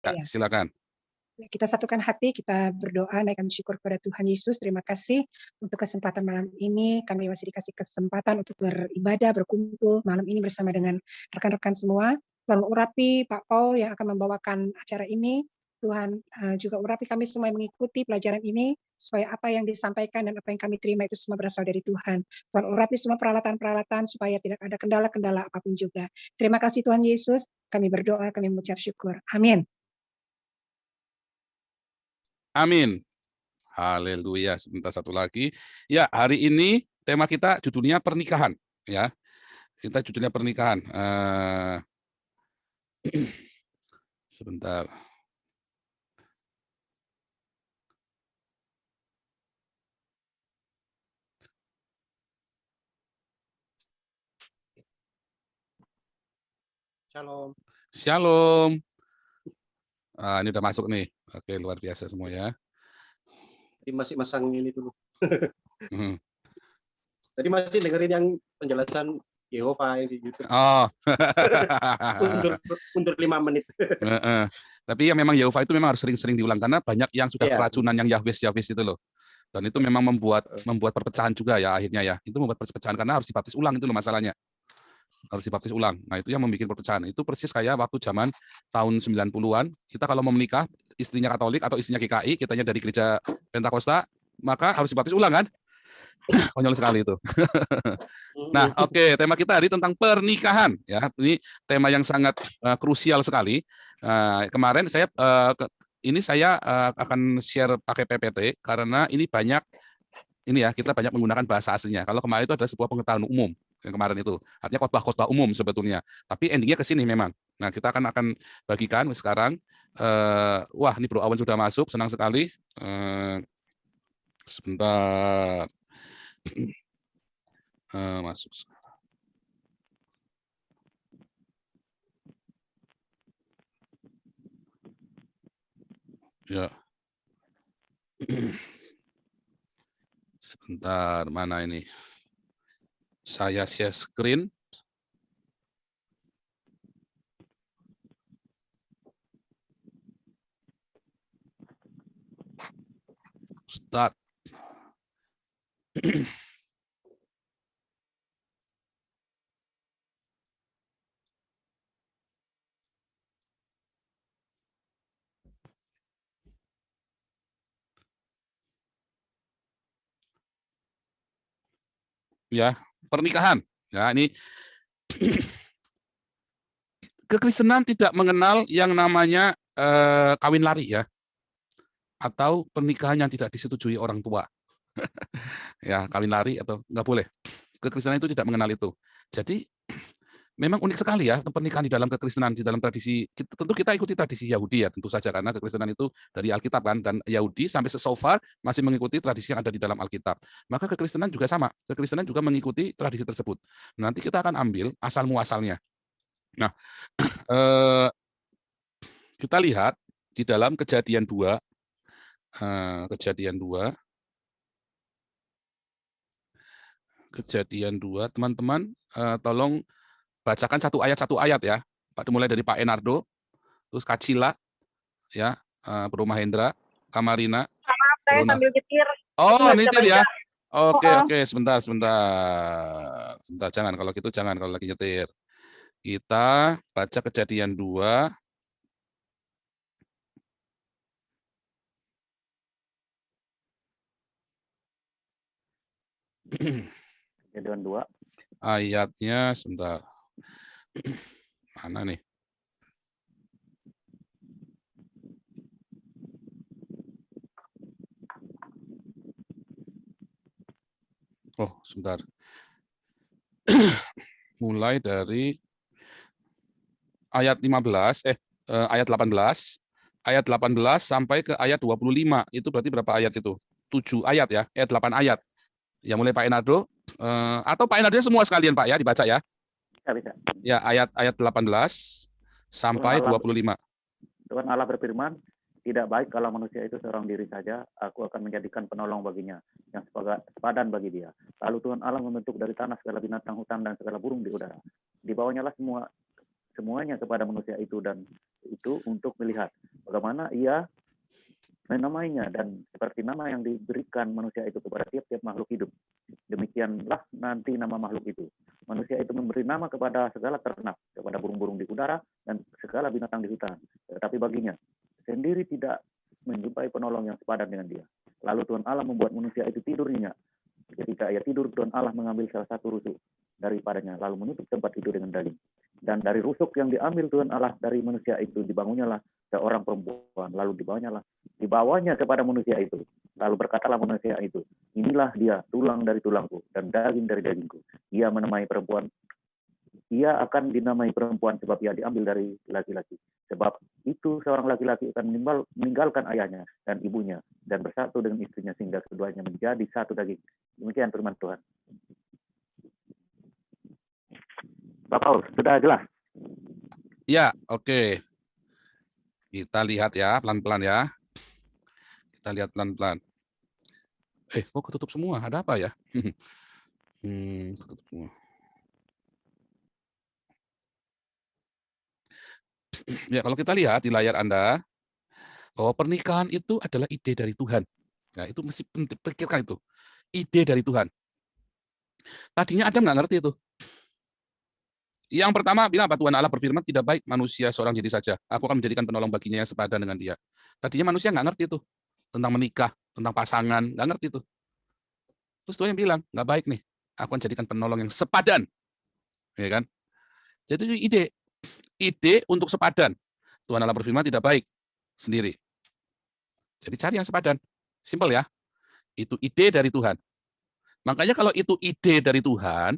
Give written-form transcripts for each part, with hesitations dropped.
Kak, Iya. silakan. Kita satukan hati, kita berdoa, naikkan syukur kepada Tuhan Yesus. Terima kasih untuk kesempatan malam ini. Kami masih dikasih kesempatan untuk beribadah, berkumpul malam ini bersama dengan rekan-rekan semua. Tuhan urapi Pak Paul yang akan membawakan acara ini. Tuhan juga urapi kami semua yang mengikuti pelajaran ini, supaya apa yang disampaikan dan apa yang kami terima itu semua berasal dari Tuhan. Tuhan urapi semua peralatan-peralatan supaya tidak ada kendala-kendala apapun juga. Terima kasih Tuhan Yesus. Kami berdoa, kami mengucap syukur. Amin. Amin. Haleluya. Sebentar satu lagi. Ya, hari ini tema kita judulnya pernikahan. Ya, kita judulnya pernikahan. Sebentar. Shalom. Shalom. Ini udah masuk nih. Oke, luar biasa semua ya. Jadi masih masang ini dulu. Hmm. Tadi masih dengerin yang penjelasan Yehova di YouTube. Oh. Mundur 5 menit. Tapi ya memang Yehova itu memang harus sering-sering diulang karena banyak yang sudah keracunan yang Yahweh itu loh. Dan itu memang membuat perpecahan juga ya akhirnya ya. Itu membuat perpecahan karena harus dibaptis ulang itu loh masalahnya. Harus dibaptis ulang. Nah, itu yang membuat perpecahan. Itu persis kayak waktu zaman tahun 90-an, kita kalau mau menikah, istrinya Katolik atau istrinya GKI, kitanya dari gereja Pentakosta, maka harus dibaptis ulang kan? Konyol sekali itu. Nah, oke, tema kita hari tentang pernikahan ya. Ini tema yang sangat krusial sekali. Kemarin saya akan share pakai PPT karena ini banyak kita banyak menggunakan bahasa aslinya. Kalau kemarin itu adalah sebuah pengetahuan umum yang kemarin itu. Artinya khotbah-khotbah umum sebetulnya. Tapi endingnya ke sini memang. Nah, kita akan bagikan sekarang. Wah, ini Bro Awan sudah masuk, senang sekali. Sebentar. Masuk. Ya. Sebentar, mana ini? Saya share screen. Start. Ya, pernikahan. Ya, ini kekristenan tidak mengenal yang namanya kawin lari ya. Atau pernikahan yang tidak disetujui orang tua. Ya, kawin lari atau nggak boleh. Kekristenan itu tidak mengenal itu. Jadi memang unik sekali ya pernikahan di dalam kekristenan, di dalam tradisi. Tentu kita ikuti tradisi Yahudi ya, tentu saja karena kekristenan itu dari Alkitab kan, dan Yahudi sampai so far masih mengikuti tradisi yang ada di dalam Alkitab. Maka kekristenan juga sama, kekristenan juga mengikuti tradisi tersebut. Nanti kita akan ambil asal muasalnya. Nah, kita lihat di dalam Kejadian 2, teman-teman tolong bacakan satu ayat ya. Mulai dari Pak Enardo, terus Kak Cila, ya, Bro Mahendra, Kamarina. Maaf, saya sambil nyetir. Oh, nyetir ya. Oke, sebentar. Jangan kalau gitu, jangan kalau lagi nyetir. Kita baca Kejadian 2. Kejadian 2. Ayatnya sebentar. Mana nih? Oh, sebentar. Mulai dari ayat 18, ayat 18, ayat 18 sampai ke ayat 25. Itu berarti berapa ayat itu? 7 ayat ya, 8 ayat. Ya, mulai Pak Enardo, atau Pak Enardo semua sekalian Pak ya, dibaca ya. Bisa. Ya, ayat 18 sampai 25. Tuhan Allah berfirman, tidak baik kalau manusia itu seorang diri saja, aku akan menjadikan penolong baginya, yang sepadan bagi dia. Lalu Tuhan Allah membentuk dari tanah segala binatang hutan dan segala burung di udara. Dibawanya lah semuanya kepada manusia itu, dan itu untuk melihat bagaimana ia menamainya, dan seperti nama yang diberikan manusia itu kepada tiap-tiap makhluk hidup, demikianlah nanti nama makhluk itu. Manusia itu memberi nama kepada segala ternak, kepada burung-burung di udara dan segala binatang di hutan. Tetapi baginya sendiri tidak menjumpai penolong yang sepadan dengan dia. Lalu Tuhan Allah membuat manusia itu tidur nyenyak. Ketika ia tidur, Tuhan Allah mengambil salah satu rusuk daripadanya, lalu menutup tempat itu dengan daging. Dan dari rusuk yang diambil Tuhan Allah dari manusia itu, dibangunnyalah seorang perempuan, lalu dibawanya kepada manusia itu. Lalu berkatalah manusia itu, inilah dia, tulang dari tulangku dan daging dari dagingku. Ia akan dinamai perempuan sebab ia diambil dari laki-laki. Sebab itu seorang laki-laki akan meninggalkan ayahnya dan ibunya dan bersatu dengan istrinya sehingga keduanya menjadi satu daging. Demikian firman Tuhan. Pak Paul, sudah jelas? Ya, oke. Kita lihat ya, pelan-pelan ya. Kita lihat pelan-pelan. Kok ketutup semua? Ada apa ya? Ketutup semua. Ya, kalau kita lihat di layar Anda, bahwa pernikahan itu adalah ide dari Tuhan. Nah, itu mesti pikirkan itu. Ide dari Tuhan. Tadinya Adam nggak ngerti itu. Yang pertama bilang apa? Tuhan Allah berfirman, tidak baik manusia seorang diri saja. Aku akan menjadikan penolong baginya yang sepadan dengan dia. Tadinya manusia nggak ngerti itu. Tentang menikah, tentang pasangan, nggak ngerti itu. Terus Tuhan yang bilang, nggak baik nih. Aku akan jadikan penolong yang sepadan. Ya kan? Jadi itu ide. Ide untuk sepadan. Tuhan Allah berfirman tidak baik sendiri. Jadi cari yang sepadan. Simpel ya. Itu ide dari Tuhan. Makanya kalau itu ide dari Tuhan,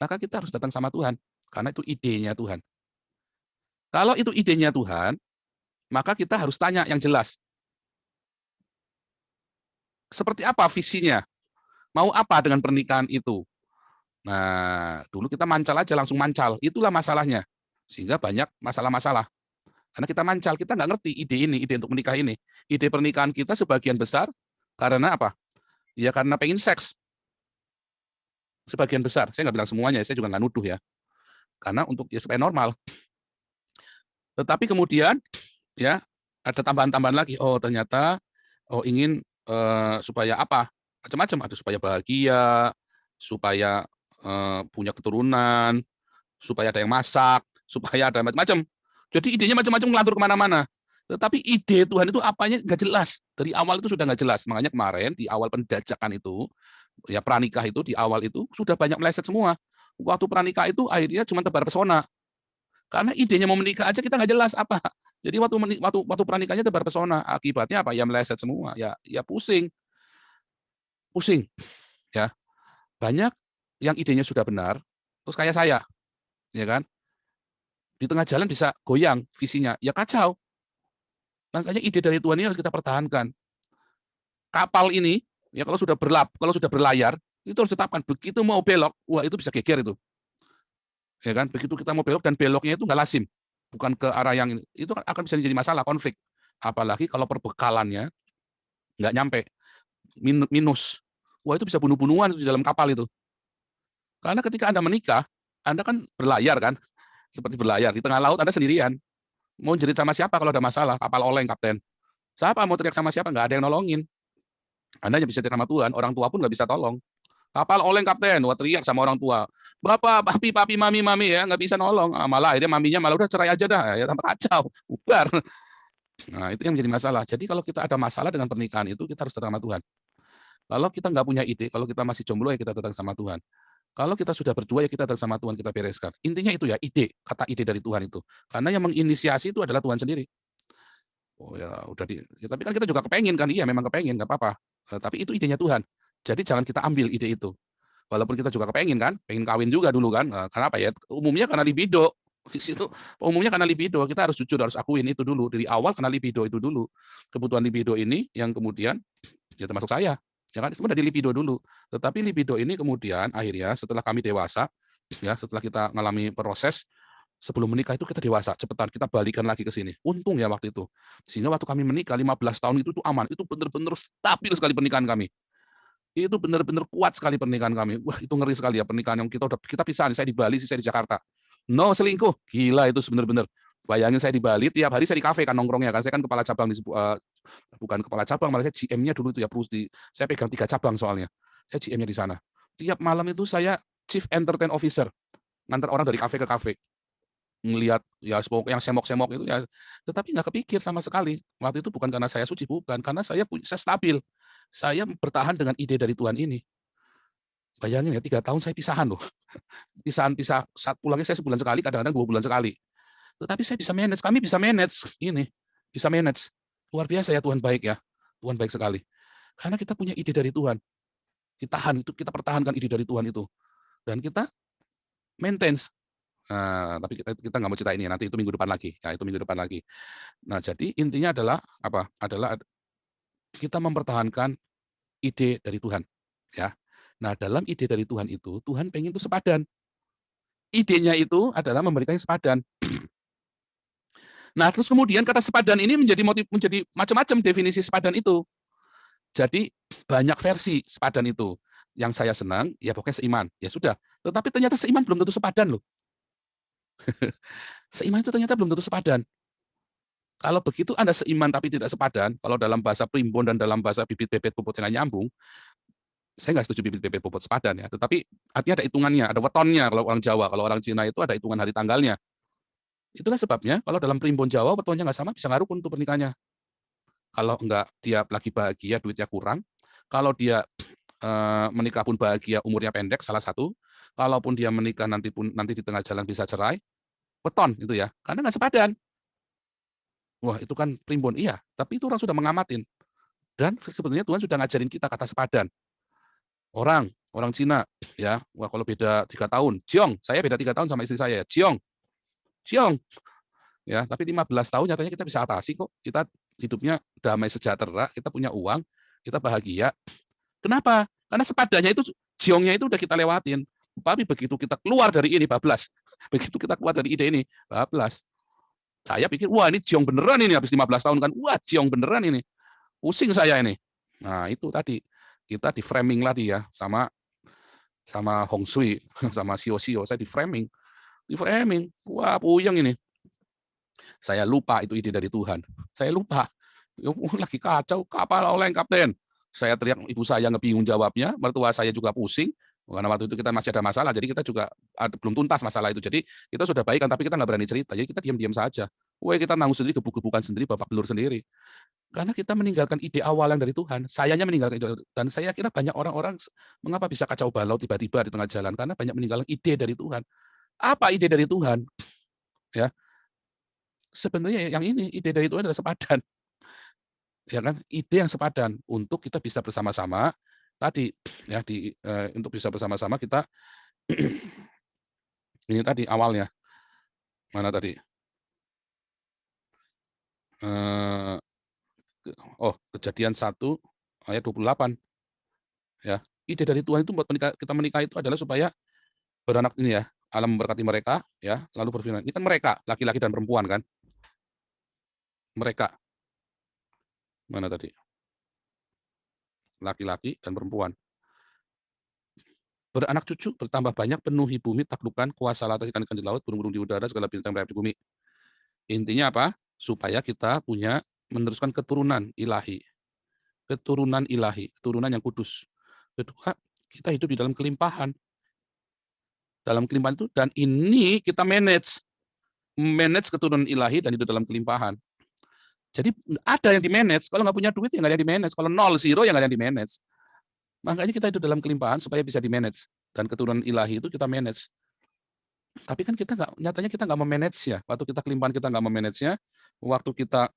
maka kita harus datang sama Tuhan. Karena itu idenya Tuhan. Kalau itu idenya Tuhan, maka kita harus tanya yang jelas. Seperti apa visinya? Mau apa dengan pernikahan itu? Nah, dulu kita mancal aja, langsung mancal. Itulah masalahnya. Sehingga banyak masalah-masalah. Karena kita mancal, kita nggak ngerti ide ini, ide untuk menikah ini. Ide pernikahan kita sebagian besar karena apa? Ya karena pengen seks. Sebagian besar, saya nggak bilang semuanya, saya juga nggak nuduh ya. Karena untuk ya supaya normal. Tetapi kemudian ya ada tambahan-tambahan lagi. Oh ternyata ingin supaya apa? Macam-macam. Ada supaya bahagia, supaya punya keturunan, supaya ada yang masak, supaya ada macam-macam. Jadi idenya macam-macam ngelantur kemana-mana. Tetapi ide Tuhan itu apanya nggak jelas. Dari awal itu sudah nggak jelas. Makanya kemarin di awal penjajakan itu, ya pranikah itu di awal itu sudah banyak meleset semua. Waktu pranikah itu akhirnya cuma tebar pesona. Karena idenya mau menikah aja kita nggak jelas apa. Jadi waktu pranikahnya tebar pesona. Akibatnya apa? Ya meleset semua. Ya pusing. Pusing. Ya. Banyak yang idenya sudah benar, terus kayak saya. Ya kan? Di tengah jalan bisa goyang visinya, ya kacau. Makanya ide dari Tuhan ini harus kita pertahankan. Kapal ini, ya kalau sudah berlayar, itu harus ditetapkan. Begitu mau belok, wah itu bisa geger itu. Ya kan? Begitu kita mau belok dan beloknya itu nggak lazim, bukan ke arah yang itu akan bisa menjadi masalah, konflik. Apalagi kalau perbekalannya nggak nyampe, minus. Wah itu bisa bunuh-bunuhan di dalam kapal itu. Karena ketika Anda menikah, Anda kan berlayar kan, seperti berlayar di tengah laut Anda sendirian. Mau jerit sama siapa kalau ada masalah? Kapal oleng, kapten. Siapa mau teriak sama siapa? Nggak ada yang nolongin. Anda hanya bisa teriak sama Tuhan. Orang tua pun nggak bisa tolong. Kapal oleng, kapten. Wah teriak sama orang tua. Bapak, papi, mami, ya nggak bisa nolong. Malah akhirnya maminya malah udah cerai aja dah. Ya tambah kacau. Bubar. Nah itu yang menjadi masalah. Jadi kalau kita ada masalah dengan pernikahan itu kita harus datang sama Tuhan. Kalau kita nggak punya ide, kalau kita masih jomblo ya kita datang sama Tuhan. Kalau kita sudah berdua ya kita datang sama Tuhan, kita bereskan. Intinya itu ya, ide, kata ide dari Tuhan itu. Karena yang menginisiasi itu adalah Tuhan sendiri. Oh ya, tapi kan kita juga kepengen kan, iya memang kepengen, nggak apa-apa. Tapi itu idenya Tuhan. Jadi jangan kita ambil ide itu. Walaupun kita juga kepengen kan, pengen kawin juga dulu kan. Karena apa ya? Umumnya karena libido. Umumnya karena libido, kita harus jujur, harus akuin itu dulu. Dari awal karena libido itu dulu. Kebutuhan libido ini yang kemudian, ya termasuk saya. Ya kan, semua dari libido dulu. Tetapi libido ini kemudian akhirnya setelah kami dewasa, ya setelah kita mengalami proses sebelum menikah itu kita dewasa, cepetan kita balikan lagi ke sini. Untung ya waktu itu. Sehingga waktu kami menikah 15 tahun itu tuh aman. Itu benar-benar stabil sekali pernikahan kami. Itu benar-benar kuat sekali pernikahan kami. Wah, itu ngeri sekali ya pernikahan yang kita pisah. Saya di Bali, saya di Jakarta. No selingkuh. Gila itu benar-benar. Bayangin saya di Bali, tiap hari saya di kafe kan nongkrongnya kan. Saya kan kepala cabang bukan kepala cabang, malah saya GM-nya dulu itu ya, saya pegang 3 cabang soalnya. Saya GM-nya di sana. Tiap malam itu saya Chief Entertain Officer, ngantar orang dari kafe ke kafe. Ngelihat ya yang semok-semok itu ya, tetapi nggak kepikir sama sekali. Waktu itu bukan karena saya suci, bukan, karena saya stabil. Saya bertahan dengan ide dari Tuhan ini. Bayangin ya, 3 tahun saya pisahan loh. Pisah saat pulangnya saya sebulan sekali, kadang-kadang 2 bulan sekali. Tetapi saya bisa manage, kami bisa manage ini, bisa manage. Luar biasa ya Tuhan baik ya. Tuhan baik sekali. Karena kita punya ide dari Tuhan. Kita pertahankan ide dari Tuhan itu. Dan kita maintenance. Nah, tapi kita nggak mau cerita ini, nanti itu minggu depan lagi. Ya, itu minggu depan lagi. Nah, jadi intinya adalah apa? Adalah kita mempertahankan ide dari Tuhan. Ya. Nah, dalam ide dari Tuhan itu, Tuhan pengen itu sepadan. Idenya itu adalah memberikan sepadan. Nah, terus kemudian kata sepadan ini menjadi macam-macam definisi sepadan itu. Jadi banyak versi sepadan itu. Yang saya senang, ya pokoknya seiman. Ya sudah. Tetapi ternyata seiman belum tentu sepadan loh. Seiman itu ternyata belum tentu sepadan. Kalau begitu Anda seiman tapi tidak sepadan, kalau dalam bahasa primbon dan dalam bahasa bibit bebet bobot yang nyambung, saya nggak setuju bibit bebet bobot sepadan ya. Tetapi artinya ada hitungannya, ada wetonnya kalau orang Jawa. Kalau orang Cina itu ada hitungan hari tanggalnya. Itulah sebabnya kalau dalam primbon Jawa wetonnya nggak sama bisa ngaruh untuk pernikahannya. Kalau enggak dia lagi bahagia duitnya kurang, kalau dia menikah pun bahagia umurnya pendek salah satu, kalaupun dia menikah nanti di tengah jalan bisa cerai, weton itu ya, karena nggak sepadan. Wah itu kan primbon, iya, tapi itu orang sudah mengamatin. Dan sebetulnya Tuhan sudah ngajarin kita kata sepadan. Orang Cina ya, wah kalau beda 3 tahun, Jiong, saya beda 3 tahun sama istri saya, Jiong, ya, tapi 15 tahun nyatanya kita bisa atasi kok. Kita hidupnya damai sejahtera, kita punya uang, kita bahagia. Kenapa? Karena sepadannya itu, jiongnya itu udah kita lewatin. Tapi begitu kita keluar dari ini, bablas. Begitu kita keluar dari ide ini, bablas. Saya pikir, wah ini jiong beneran ini, habis 15 tahun kan, wah jiong beneran ini. Pusing saya ini. Nah itu tadi, kita di framing lagi ya, sama Hong Sui, sama Sio, saya di framing. Wah puyeng ini. Saya lupa itu ide dari Tuhan. Saya lupa. Lagi kacau, kapal oleng kapten. Saya teriak, ibu saya ngebingung jawabnya, mertua saya juga pusing, karena waktu itu kita masih ada masalah, jadi kita juga belum tuntas masalah itu. Jadi kita sudah baikan, tapi kita nggak berani cerita, jadi kita diam-diam saja. Wah kita nanggung sendiri, gebuk-gebukan sendiri, bapak belur sendiri. Karena kita meninggalkan ide awal yang dari Tuhan, sayanya meninggalkan ide, dan saya kira banyak orang-orang mengapa bisa kacau balau tiba-tiba di tengah jalan, karena banyak meninggalkan ide dari Tuhan. Apa ide dari Tuhan? Ya, sebenarnya yang ini ide dari Tuhan adalah sepadan. Ya kan, ide yang sepadan untuk kita bisa bersama-sama tadi ya untuk bisa bersama-sama kita ini tadi awalnya mana tadi Kejadian 1 ayat 28 ya, ide dari Tuhan itu buat kita menikah itu adalah supaya beranak ini ya, Allah memberkati mereka ya, lalu berfirman ini kan mereka laki-laki dan perempuan kan, mereka mana tadi laki-laki dan perempuan. Beranak cucu, bertambah banyak, penuhi bumi, taklukkan, kuasalah atas ikan-ikan di laut, burung-burung di udara, segala bintang berayap di bumi. Intinya apa? Supaya kita punya meneruskan keturunan ilahi. Keturunan ilahi, keturunan yang kudus. Kedua, kita hidup di dalam kelimpahan. Dalam kelimpahan itu, dan ini kita manage keturunan ilahi dan hidup dalam kelimpahan. Jadi ada yang di-manage, kalau nggak punya duit ya nggak ada yang di-manage, kalau 0, 0 ya nggak ada yang di-manage. Makanya kita hidup dalam kelimpahan supaya bisa di-manage. Dan keturunan ilahi itu kita manage. Tapi kan nyatanya kita nggak memanage ya. Waktu kita kelimpahan kita nggak memanage-nya. Waktu kita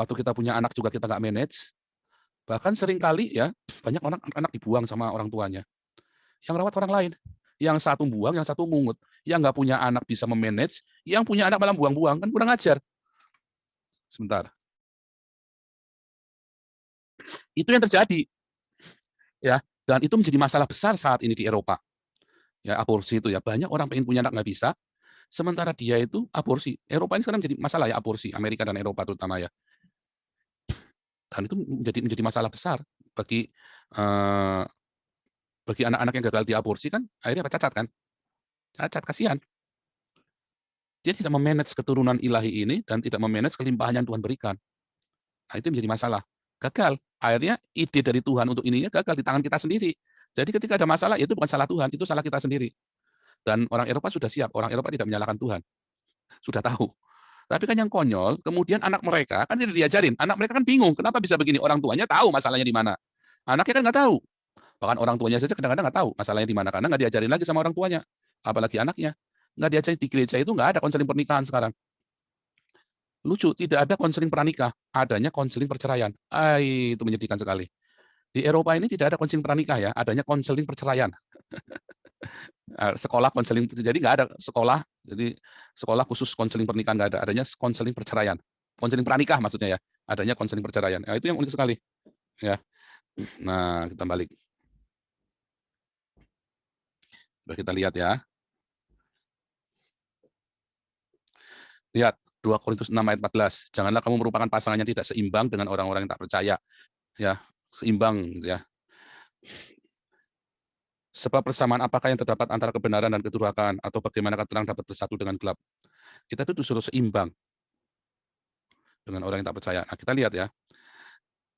waktu kita punya anak juga kita nggak manage. Bahkan seringkali ya banyak anak dibuang sama orang tuanya. Yang rawat orang lain. Yang satu buang, yang satu mungut. Yang nggak punya anak bisa memanage, yang punya anak malah buang-buang, kan kurang ajar. Sebentar. Itu yang terjadi. Ya, dan itu menjadi masalah besar saat ini di Eropa. Ya, aborsi itu ya. Banyak orang pengen punya anak nggak bisa, sementara dia itu aborsi. Eropa ini sekarang menjadi masalah ya, aborsi. Amerika dan Eropa terutama ya. Dan itu menjadi masalah besar bagi anak-anak yang gagal diaborsi kan, akhirnya cacat kan. Cacat, kasihan. Dia tidak memanage keturunan ilahi ini dan tidak memanage kelimpahan yang Tuhan berikan. Nah, itu menjadi masalah. Gagal. Akhirnya ide dari Tuhan untuk ininya gagal di tangan kita sendiri. Jadi ketika ada masalah, itu bukan salah Tuhan, itu salah kita sendiri. Dan orang Eropa sudah siap, orang Eropa tidak menyalahkan Tuhan. Sudah tahu. Tapi kan yang konyol, kemudian anak mereka kan tidak diajarin. Anak mereka kan bingung, kenapa bisa begini? Orang tuanya tahu masalahnya di mana. Anaknya kan nggak tahu. Bahkan orang tuanya saja kadang-kadang nggak tahu masalahnya di mana, karena nggak diajarin lagi sama orang tuanya. Apalagi anaknya. Nggak diajarin di gereja itu nggak ada konseling pernikahan sekarang. Lucu, tidak ada konseling pranikah, adanya konseling perceraian. Itu menyedihkan sekali. Di Eropa ini tidak ada konseling pranikah ya, adanya konseling perceraian. Sekolah konseling, jadi nggak ada sekolah, jadi sekolah khusus konseling pernikahan nggak ada, adanya konseling perceraian. Konseling pranikah maksudnya ya, adanya konseling perceraian. Itu yang unik sekali. Ya. Nah, kita balik. Coba kita lihat ya. Lihat 2 Korintus 6 ayat 14. Janganlah kamu merupakan pasangan yang tidak seimbang dengan orang-orang yang tak percaya. Ya, seimbang gitu ya. Sebab persamaan apakah yang terdapat antara kebenaran dan kedurhakaan, atau bagaimana terang dapat bersatu dengan gelap. Kita itu disuruh seimbang dengan orang yang tak percaya. Nah, kita lihat ya.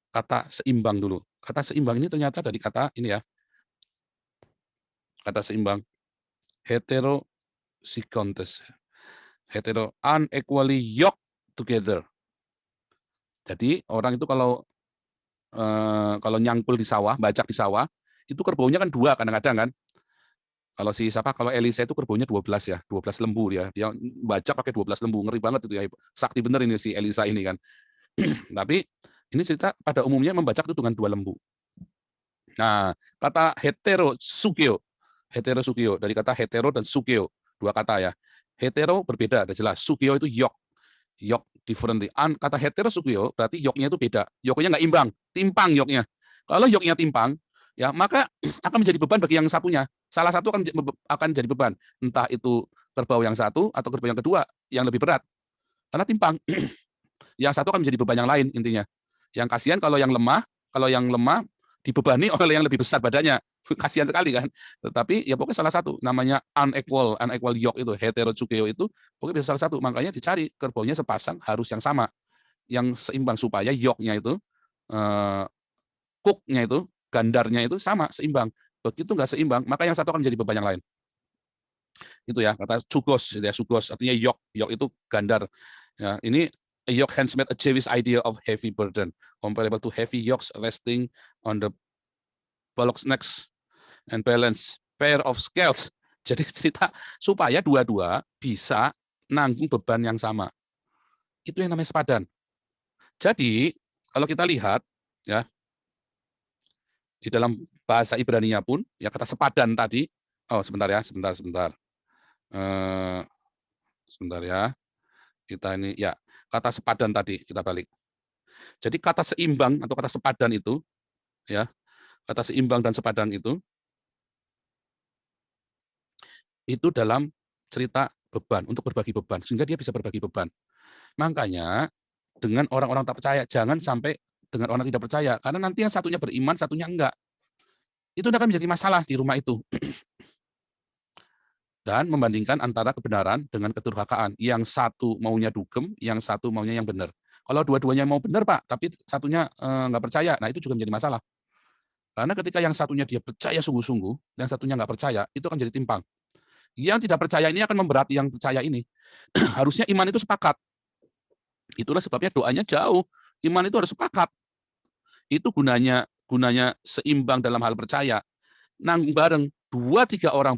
Kata seimbang dulu. Kata seimbang ini ternyata dari kata ini ya. Kata seimbang. Heterosikontes. Hetero, unequally yoked together. Jadi orang itu kalau nyangkul di sawah, bajak di sawah, itu kerbaunya kan 2 kadang-kadang kan. Kalau Elisa itu kerbaunya 12 ya, 12 lembu dia. Dia bajak pakai 12 lembu, ngeri banget itu ya. Sakti bener ini si Elisa ini kan. Tapi ini cerita pada umumnya membajak itu dengan 2 lembu. Nah, kata heterosukeo dari kata hetero dan sukeo, 2 kata ya. Hetero berbeda, ada jelas. Sukeo itu yoke differently. Kata heterosukeo berarti yoke-nya itu beda. Yoke-nya nggak imbang, timpang yoke-nya. Kalau yoke-nya timpang, ya maka akan menjadi beban bagi yang satunya. Salah satu akan jadi beban. Entah itu kerbau yang satu atau kerbau yang kedua yang lebih berat. Karena timpang. Yang satu akan menjadi beban yang lain intinya. Yang kasihan kalau yang lemah dibebani oleh yang lebih besar badannya. Kasihan sekali kan. Tetapi ya pokoknya salah satu namanya unequal yoke itu, heterosukeo itu pokoknya bisa salah satu. Makanya dicari kerbaunya sepasang harus yang sama, yang seimbang supaya yoke-nya itu cook-nya itu, gandarnya itu sama, seimbang. Begitu nggak seimbang, maka yang satu akan menjadi beban yang lain. Itu ya, kata sugos, ya, sugos artinya yoke itu gandar. Ya, ini a yoke handsmade a Jewish idea of heavy burden, comparable to heavy yokes resting on the bullock's necks and balance pair of scales. Jadi cerita supaya dua-dua bisa nanggung beban yang sama. Itu yang namanya sepadan. Jadi kalau kita lihat ya di dalam bahasa Ibrani-nya pun ya kata sepadan tadi. Sebentar ya. Kita ini ya kata sepadan tadi kita balik. Jadi kata seimbang atau kata sepadan itu ya, kata seimbang dan sepadan itu dalam cerita beban, untuk berbagi beban sehingga dia bisa berbagi beban. Makanya dengan orang-orang tak percaya jangan sampai dengan orang tidak percaya, karena nanti yang satunya beriman, satunya enggak. Itu akan menjadi masalah di rumah itu. Dan membandingkan antara kebenaran dengan kedurhakaan. Yang satu maunya dugem, yang satu maunya yang benar. Kalau dua-duanya mau benar, Pak, tapi satunya nggak percaya, nah itu juga menjadi masalah. Karena ketika yang satunya dia percaya sungguh-sungguh, yang satunya nggak percaya, itu akan jadi timpang. Yang tidak percaya ini akan memberati yang percaya ini. Harusnya iman itu sepakat. Itulah sebabnya doanya jauh. Iman itu harus sepakat. Itu gunanya seimbang dalam hal percaya. Nanggung bareng 2-3 orang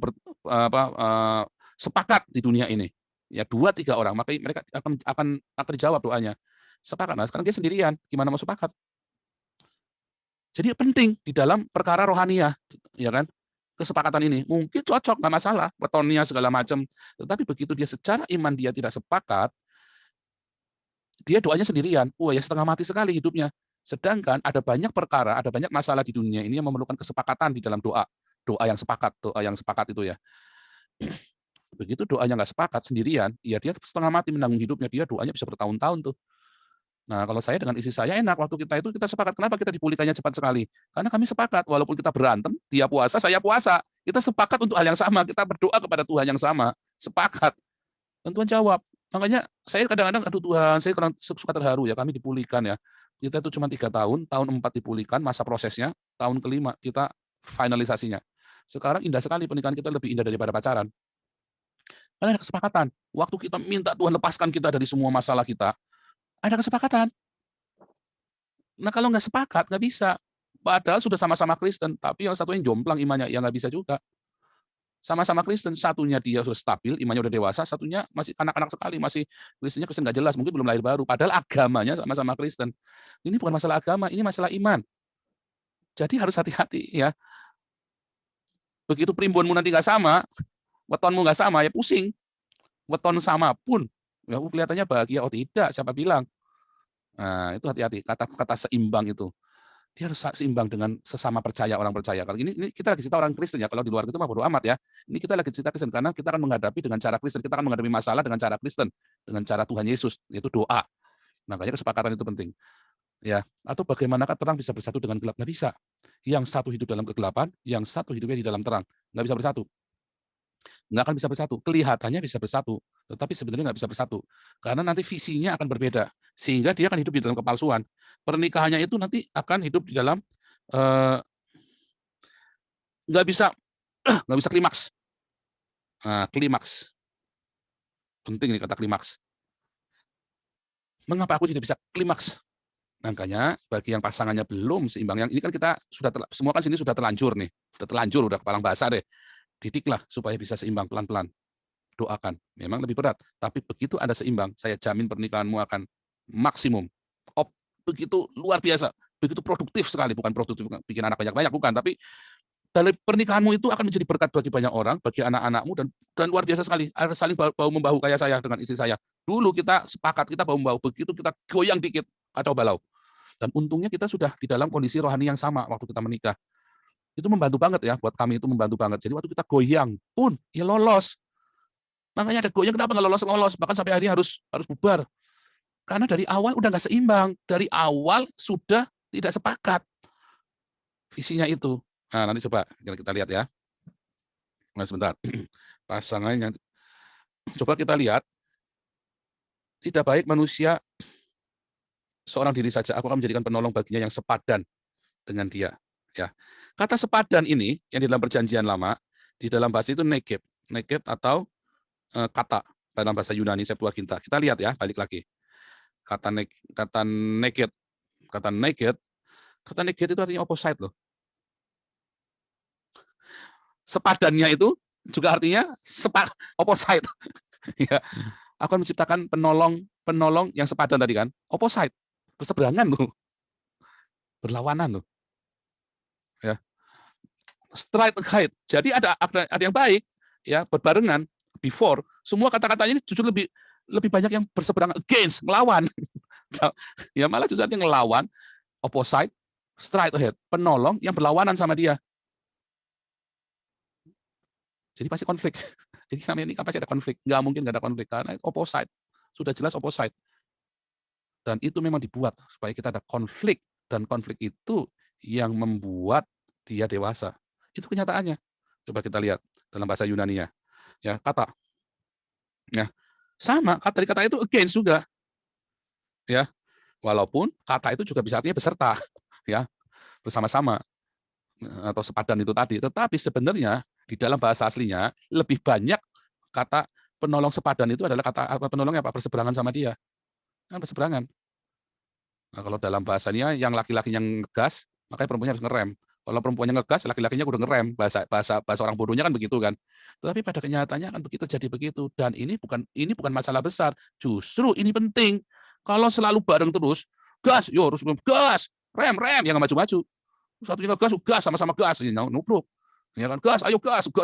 sepakat di dunia ini. Ya 2-3 orang, maka mereka akan dijawab doanya. Sepakat. Nah, sekarang dia sendirian, gimana mau sepakat? Jadi penting di dalam perkara rohaniah, ya kan? Kesepakatan ini mungkin cocok, nggak masalah, wetonnya segala macam. Tetapi begitu dia secara iman dia tidak sepakat, dia doanya sendirian. Ya setengah mati sekali hidupnya. Sedangkan ada banyak perkara, ada banyak masalah di dunia ini yang memerlukan kesepakatan di dalam doa. Doa yang sepakat itu ya. Begitu doanya nggak sepakat sendirian, ya dia setengah mati menanggung hidupnya, dia doanya bisa bertahun-tahun tuh. Nah, kalau saya dengan istri saya enak, waktu kita sepakat. Kenapa kita dipulihkannya cepat sekali? Karena kami sepakat, walaupun kita berantem, dia puasa, saya puasa. Kita sepakat untuk hal yang sama, kita berdoa kepada Tuhan yang sama. Sepakat. Dan Tuhan jawab. Makanya saya kadang-kadang, aduh Tuhan, saya kadang suka terharu ya, kami dipulihkan ya. Kita itu cuma 3 tahun, tahun 4 dipulihkan, masa prosesnya, tahun kelima kita finalisasinya. Sekarang indah sekali pernikahan kita, lebih indah daripada pacaran. Karena ada kesepakatan. Waktu kita minta Tuhan lepaskan kita dari semua masalah kita, ada kesepakatan. Nah kalau nggak sepakat, nggak bisa. Padahal sudah sama-sama Kristen, tapi yang satunya jomplang imannya, ya nggak bisa juga. Sama-sama Kristen, satunya dia sudah stabil, imannya udah dewasa, satunya masih anak-anak sekali, masih Kristennya Kristen nggak jelas, mungkin belum lahir baru. Padahal agamanya sama-sama Kristen. Ini bukan masalah agama, ini masalah iman. Jadi harus hati-hati ya. Begitu primbonmu nanti nggak sama, wetonmu nggak sama, ya pusing. Weton sama pun, ya kelihatannya bahagia, oh tidak, siapa bilang? Nah, itu hati-hati, kata-kata seimbang itu. Dia harus seimbang dengan sesama percaya, orang percaya. Kalau ini kita lagi cerita orang Kristen ya, kalau di luar itu mah bodo amat ya. Ini kita lagi cerita Kristen, karena kita akan menghadapi dengan cara Kristen, kita akan menghadapi masalah dengan cara Kristen, dengan cara Tuhan Yesus, yaitu doa. Makanya kesepakatan itu penting. Ya, atau bagaimanakah terang bisa bersatu dengan gelap? Nggak bisa. Yang satu hidup dalam kegelapan, yang satu hidupnya di dalam terang. Nggak bisa bersatu. Nggak akan bisa bersatu. Kelihatannya bisa bersatu, tetapi sebenarnya nggak bisa bersatu. Karena nanti visinya akan berbeda. Sehingga dia akan hidup di dalam kepalsuan. Pernikahannya itu nanti akan hidup di dalam nggak bisa nggak bisa klimaks. Nah, klimaks. Penting nih kata klimaks. Mengapa aku tidak bisa klimaks? Makanya bagi yang pasangannya belum seimbang, yang ini kan kita sudah semua kan sini sudah terlanjur nih, udah kepalang basah deh. Didiklah supaya bisa seimbang pelan-pelan. Doakan. Memang lebih berat, tapi begitu Anda seimbang, saya jamin pernikahanmu akan maksimum. Begitu luar biasa, begitu produktif sekali, bukan produktif bikin anak banyak-banyak, bukan, tapi dari pernikahanmu itu akan menjadi berkat bagi banyak orang, bagi anak-anakmu, dan luar biasa sekali. Ada saling bahu-membahu kayak saya dengan istri saya. Dulu kita sepakat, kita bahu-membahu, begitu kita goyang dikit, kacau balau. Dan untungnya kita sudah di dalam kondisi rohani yang sama waktu kita menikah. Itu membantu banget ya, buat kami itu membantu banget. Jadi waktu kita goyang pun, ya lolos. Makanya ada goyang, kenapa nggak lolos? Bahkan sampai hari harus bubar. Karena dari awal udah nggak seimbang. Dari awal sudah tidak sepakat. Visinya itu. Nah, nanti coba kita lihat ya. Nah, sebentar. Pasangannya. Coba kita lihat. Tidak baik manusia seorang diri saja. Aku akan menjadikan penolong baginya yang sepadan dengan dia. Ya. Kata sepadan ini, yang di dalam perjanjian lama, di dalam bahasa itu nekeb. Nekeb atau kata dalam bahasa Yunani Septuaginta. Kita lihat ya, balik lagi. Kata naked itu artinya opposite loh. Sepadannya itu juga artinya opposite. Ya. Aku akan menciptakan penolong yang sepadan tadi kan, opposite, berseberangan loh, berlawanan loh. Ya. Straight ahead. Jadi ada yang baik, ya berbarengan. Before, semua kata-katanya ini justru lebih banyak yang berseberangan, against, melawan. Ya malah justru yang ngelawan, opposite, straight ahead, penolong yang berlawanan sama dia. Jadi pasti konflik. Jadi namanya ini kan pasti ada konflik. Nggak mungkin nggak ada konflik, karena opposite. Sudah jelas opposite. Dan itu memang dibuat supaya kita ada konflik. Dan konflik itu yang membuat dia dewasa. Itu kenyataannya. Coba kita lihat dalam bahasa Yunani-nya. Ya, kata. Ya. Sama, dari kata itu against juga. Ya. Walaupun kata itu juga bisa artinya beserta, ya. Bersama-sama atau sepadan itu tadi. Tetapi sebenarnya di dalam bahasa aslinya lebih banyak kata penolong sepadan itu adalah kata penolongnya apa? Berseberangan sama dia. Kan berseberangan. Nah, kalau dalam bahasanya yang laki-laki yang ngegas, makanya perempuannya harus ngerem. Kalau perempuannya ngegas, laki-lakinya udah ngerem. Bahasa orang bodohnya kan begitu kan. Tetapi pada kenyataannya kan begitu, jadi begitu. Dan ini bukan masalah besar. Justru ini penting. Kalau selalu bareng terus, gas, yo harus gas, rem, yang nggak maju-maju. Satunya gas, sama-sama gas, nubruk. Ya kan, gas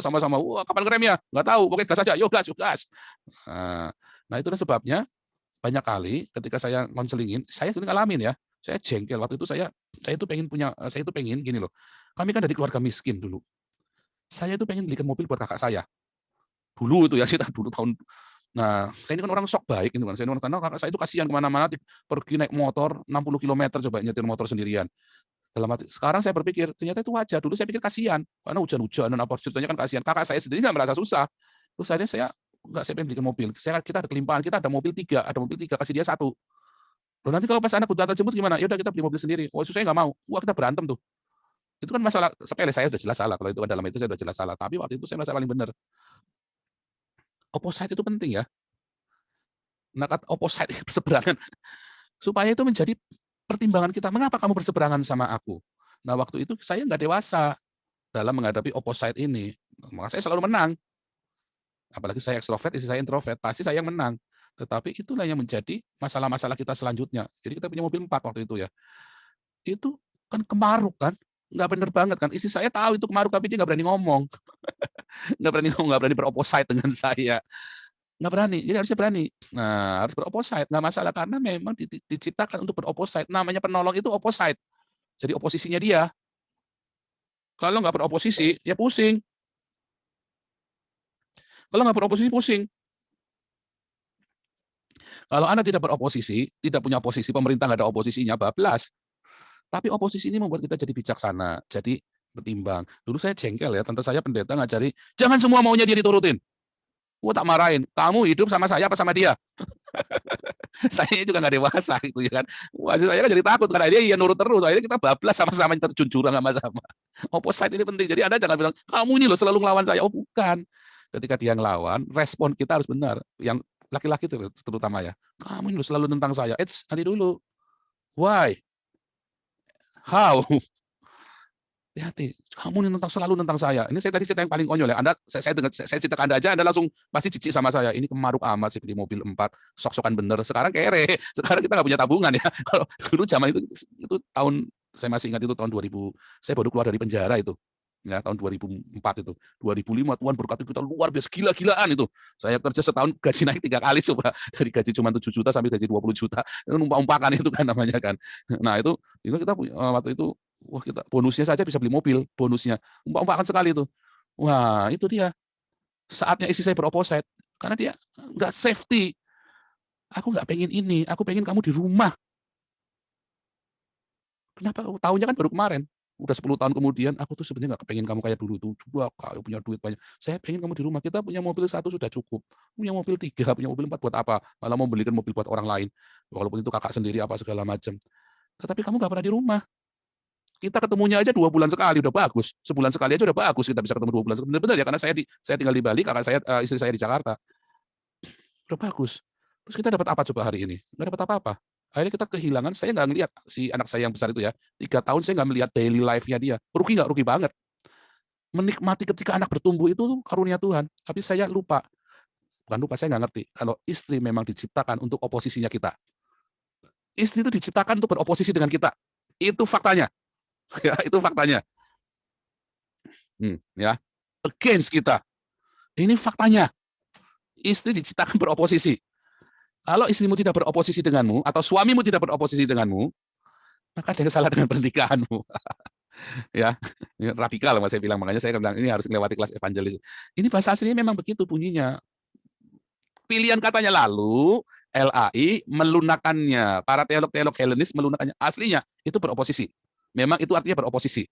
sama-sama. Wah, kapan ngeremnya? Nggak tahu, pokoknya gas aja, yo gas. Nah, itu sebabnya banyak kali ketika saya konselingin, saya sering ngalamin ya. Saya jengkel waktu itu saya itu pengen gini loh. Kami kan dari keluarga miskin dulu. Saya itu pengen belikan mobil buat kakak saya. Dulu itu ya, dulu tahun. Nah, saya ini kan orang sok baik gitu kan. Saya karena kakak saya itu kasihan kemana-mana pergi naik motor 60 km coba nyetir motor sendirian. Sekarang saya berpikir ternyata itu wajar. Dulu saya pikir kasihan karena hujan-hujanan apa ceritanya kan kasihan. Kakak saya sendiri nggak merasa susah. Terus akhirnya saya enggak, saya pengen belikan mobil. Kita ada kelimpahan, kita ada mobil 3, kasih dia 1. Loh, nanti kalau pas anak udah terjemput gimana? Ya udah kita beli mobil sendiri. Oh, itu saya nggak mau. Wah, kita berantem tuh. Itu kan masalah sepele, saya udah jelas salah. Kalau itu dalam itu saya udah jelas salah. Tapi waktu itu saya merasa paling benar. Opposite itu penting ya. Nah, opposite berseberangan supaya itu menjadi pertimbangan kita. Mengapa kamu berseberangan sama aku? Nah, waktu itu saya nggak dewasa dalam menghadapi opposite ini. Maka saya selalu menang. Apalagi saya ekstrovert, istri saya introvert, pasti saya yang menang. Tetapi itulah yang menjadi masalah-masalah kita selanjutnya. Jadi kita punya mobil 4 waktu itu ya. Itu kan kemaruk kan, nggak bener banget kan. Istri saya tahu itu kemaruk, tapi dia nggak berani ngomong. Nggak berani beropposite dengan saya. Nggak berani, jadi harusnya berani. Nah, harus beropposite, nggak masalah, karena memang diciptakan untuk beropposite. Namanya penolong itu opposite. Jadi oposisinya dia. Kalau nggak beroposisi, ya pusing. Kalau nggak beroposisi, pusing. Kalau Anda tidak beroposisi, tidak punya oposisi, pemerintah nggak ada oposisinya, bablas. Tapi oposisi ini membuat kita jadi bijaksana, jadi bertimbang. Dulu saya jengkel ya, tante saya pendeta ngajari, jangan semua maunya dia diturutin. Gua tak marahin, kamu hidup sama saya apa sama dia? Saya juga nggak dewasa gitu ya kan. Wah, saya kan jadi takut karena dia iya nurut terus. Akhirnya kita bablas sama-sama terjun jurang sama-sama. Opposite ini penting. Jadi Anda jangan bilang, kamu ini loh selalu ngelawan saya. Oh, bukan. Ketika dia ngelawan, respon kita harus benar. Yang laki-laki terutama ya. Kamu ini loh selalu tentang saya. Nanti dulu. Why? How? Hati-hati. Kamu ini selalu tentang saya. Ini saya tadi cerita yang paling konyol ya. Saya cerita ke Anda aja, Anda langsung pasti jijik sama saya. Ini kemaruk amat sih beli mobil 4, sok-sokan bener. Sekarang kere. Sekarang kita nggak punya tabungan ya. Kalau dulu zaman itu tahun, saya masih ingat itu tahun 2000. Saya baru keluar dari penjara itu. Ya, tahun 2004 itu. 2005 Tuhan berkati kita luar biasa, gila-gilaan itu. Saya kerja setahun gaji naik 3 kali coba. Dari gaji cuma 7 juta sampai gaji 20 juta. Itu numpak-numpakan itu kan namanya kan. Nah, itu kita waktu itu, wah, kita bonusnya saja bisa beli mobil, bonusnya. Umpak-umpakan sekali itu. Wah, itu dia. Saatnya istri saya beropposite karena dia nggak safety. Aku nggak pengen ini, aku pengen kamu di rumah. Kenapa? Tahunya kan baru kemarin. Udah 10 tahun kemudian, aku tuh sebenarnya nggak kepengen kamu kayak dulu tuh. Coba kamu punya duit banyak. Saya pengen kamu di rumah. Kita punya mobil 1 sudah cukup. Punya mobil 3, punya mobil 4 buat apa? Malah mau belikan mobil buat orang lain. Walaupun itu kakak sendiri apa segala macam. Tetapi kamu nggak pernah di rumah. Kita ketemunya aja 2 bulan sekali udah bagus. Sebulan sekali aja udah bagus kita bisa ketemu 2 bulan. Benar-benar ya, karena saya tinggal di Bali, kakak saya, istri saya di Jakarta. Udah bagus. Terus kita dapat apa coba hari ini? Nggak dapat apa-apa. Akhirnya kita kehilangan, saya nggak ngelihat si anak saya yang besar itu ya, 3 tahun saya nggak melihat daily life-nya dia. Rugi nggak? Rugi banget. Menikmati ketika anak bertumbuh itu karunia Tuhan. Tapi saya lupa. Bukan lupa, saya nggak ngerti. Kalau istri memang diciptakan untuk oposisinya kita. Istri itu diciptakan untuk beroposisi dengan kita. Itu faktanya. Ya, itu faktanya. Ya. Against kita. Ini faktanya. Istri diciptakan beroposisi. Kalau istrimu tidak beroposisi denganmu, atau suamimu tidak beroposisi denganmu, maka ada yang salah dengan pernikahanmu. Ya, ini radikal mas saya bilang, makanya saya bilang ini harus melewati kelas evangelis. Ini bahasa aslinya memang begitu bunyinya. Pilihan katanya lalu, LAI melunakannya. Para teolog-teolog Helenis melunakannya. Aslinya itu beroposisi. Memang itu artinya beroposisi.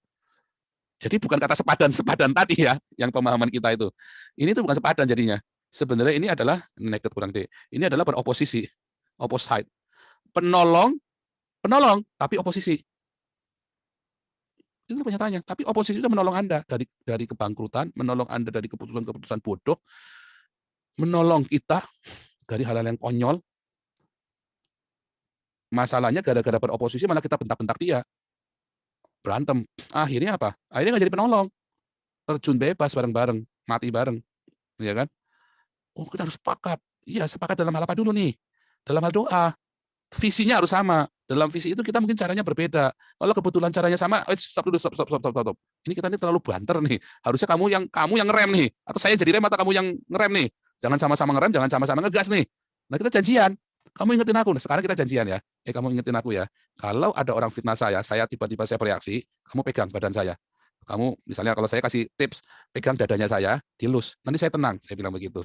Jadi bukan kata sepadan tadi ya, yang pemahaman kita itu. Ini tuh bukan sepadan jadinya. Sebenarnya ini adalah naked kurang D. Ini adalah beroposisi, opposite. Penolong, tapi oposisi. Itu pernyataannya. Tapi oposisi itu menolong Anda dari kebangkrutan, menolong Anda dari keputusan-keputusan bodoh, menolong kita dari hal-hal yang konyol. Masalahnya gara-gara beroposisi malah kita bentak-bentak dia. Berantem. Akhirnya apa? Akhirnya nggak jadi penolong. Terjun bebas bareng-bareng, mati bareng. Ya kan? Oh, kita harus sepakat. Iya, sepakat dalam hal apa dulu nih? Dalam hal doa. Visinya harus sama. Dalam visi itu kita mungkin caranya berbeda. Kalau kebetulan caranya sama, stop dulu, stop. Ini kita ini terlalu banter nih. Harusnya kamu yang ngerem nih. Atau saya jadi rem atau kamu yang ngerem nih. Jangan sama-sama ngerem, jangan sama-sama ngegas nih. Nah, kita janjian. Kamu ingetin aku. Nah, sekarang kita janjian ya. Kamu ingetin aku ya. Kalau ada orang fitnah saya tiba-tiba saya bereaksi, kamu pegang badan saya. Kamu misalnya kalau saya kasih tips, pegang dadanya saya, dilus. Nanti saya tenang, saya bilang begitu.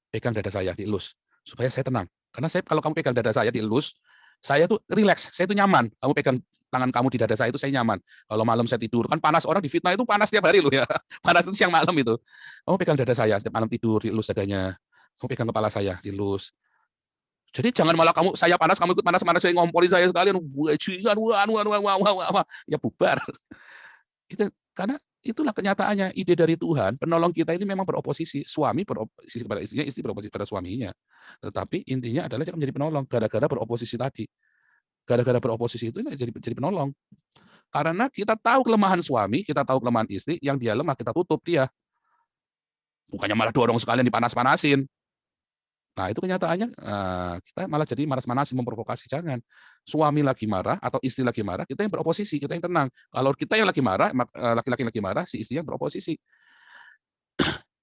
Pegang dada saya, dielus. Supaya saya tenang. Karena kalau kamu pegang dada saya, dielus, saya tuh rileks, saya tuh nyaman. Kamu pegang tangan kamu di dada saya itu saya nyaman. Kalau malam saya tidur, kan panas, orang di fitnah itu panas tiap hari loh ya. Panas itu siang malam itu. Kamu pegang dada saya tiap malam tidur, dielus dadanya. Kamu pegang kepala saya, dielus. Jadi jangan malah saya panas, kamu ikut panas-panas, saya ngompolin saya sekalian, ya bubar. Itu karena itulah kenyataannya, ide dari Tuhan, penolong kita ini memang beroposisi, suami beroposisi kepada istrinya, istri beroposisi pada suaminya. Tetapi intinya adalah dia menjadi penolong gara-gara beroposisi tadi. Gara-gara beroposisi itu jadi penolong. Karena kita tahu kelemahan suami, kita tahu kelemahan istri, yang dia lemah kita tutup dia. Bukannya malah dorong sekalian dipanas-panasin. Nah, itu kenyataannya kita malah jadi manas-manasin, memprovokasi. Jangan. Suami lagi marah atau istri lagi marah, kita yang beroposisi, kita yang tenang. Kalau kita yang lagi marah, laki-laki lagi marah, si istri yang beroposisi.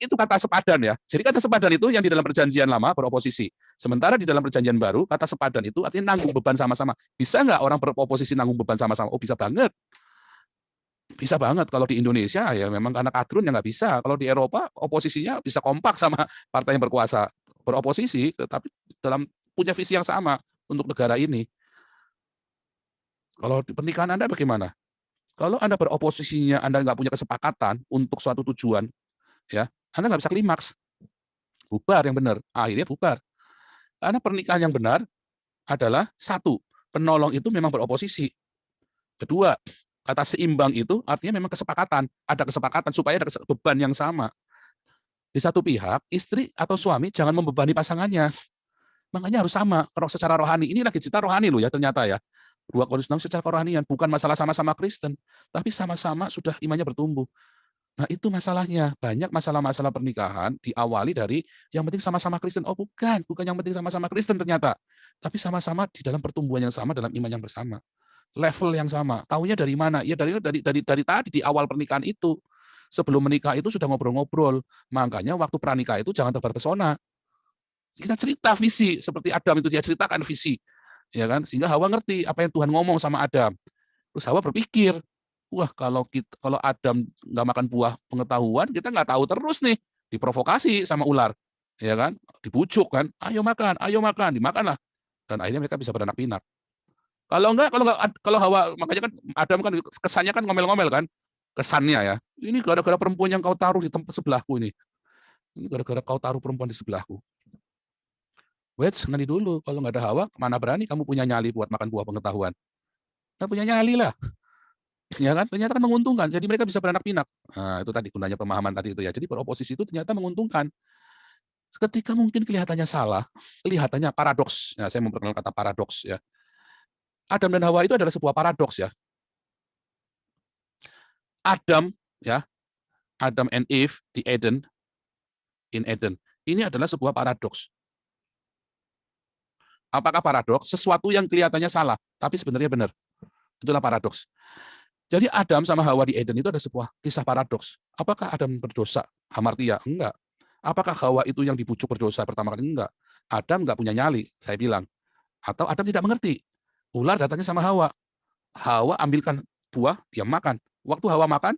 Itu kata sepadan ya. Jadi kata sepadan itu yang di dalam perjanjian lama beroposisi. Sementara di dalam perjanjian baru, kata sepadan itu artinya nanggung beban sama-sama. Bisa nggak orang beroposisi nanggung beban sama-sama? Oh, bisa banget. Bisa banget. Kalau di Indonesia ya memang karena kadrun ya nggak bisa. Kalau di Eropa oposisinya bisa kompak sama partai yang berkuasa. Beroposisi, tetapi dalam punya visi yang sama untuk negara ini. Kalau di pernikahan Anda bagaimana? Kalau Anda beroposisinya, Anda nggak punya kesepakatan untuk suatu tujuan, ya Anda nggak bisa klimaks. Bubar yang benar, akhirnya bubar. Karena pernikahan yang benar adalah satu, penolong itu memang beroposisi. Kedua, kata seimbang itu artinya memang kesepakatan. Ada kesepakatan supaya ada beban yang sama. Di satu pihak, istri atau suami jangan membebani pasangannya. Makanya harus sama. Kalau secara rohani, ini lagi cerita rohani loh ya ternyata ya. 2 Korintus 6 secara kerohanian, bukan masalah sama-sama Kristen, tapi sama-sama sudah imannya bertumbuh. Nah itu masalahnya. Banyak masalah-masalah pernikahan diawali dari yang penting sama-sama Kristen. Oh bukan yang penting sama-sama Kristen ternyata. Tapi sama-sama di dalam pertumbuhan yang sama, dalam iman yang bersama. Level yang sama. Taunya dari mana? Ya dari tadi di awal pernikahan itu. Sebelum menikah itu sudah ngobrol-ngobrol. Makanya waktu pranikah itu jangan tebar pesona. Kita cerita visi, seperti Adam itu dia ceritakan visi. Ya kan? Sehingga Hawa ngerti apa yang Tuhan ngomong sama Adam. Terus Hawa berpikir, wah kalau Adam nggak makan buah pengetahuan, kita nggak tahu terus nih. Diprovokasi sama ular. Ya kan? Dibujuk kan, ayo makan, dimakanlah. Dan akhirnya mereka bisa beranak pinak. Kalau Hawa, makanya kan Adam kan kesannya kan ngomel-ngomel kan. Kesannya ya, ini gara-gara perempuan yang kau taruh di tempat sebelahku ini. Ini gara-gara kau taruh perempuan di sebelahku. Wait, nanti dulu. Kalau nggak ada Hawa, mana berani kamu punya nyali buat makan buah pengetahuan? Nggak punya nyali lah. Ya kan? Ternyata kan menguntungkan. Jadi mereka bisa beranak pinak. Nah, itu tadi gunanya pemahaman tadi itu ya. Jadi beroposisi itu ternyata menguntungkan. Ketika mungkin kelihatannya salah, kelihatannya paradoks. Ya, saya memperkenalkan kata paradoks ya. Adam dan Hawa itu adalah sebuah paradoks ya. Adam and Eve di Eden, ini adalah sebuah paradoks. Apakah paradoks? Sesuatu yang kelihatannya salah, tapi sebenarnya benar. Itulah paradoks. Jadi Adam sama Hawa di Eden itu ada sebuah kisah paradoks. Apakah Adam berdosa? Hamartia? Enggak. Apakah Hawa itu yang dibujuk berdosa pertama kali? Enggak. Adam enggak punya nyali, saya bilang. Atau Adam tidak mengerti. Ular datangnya sama Hawa. Hawa ambilkan buah, dia makan. Waktu Hawa makan,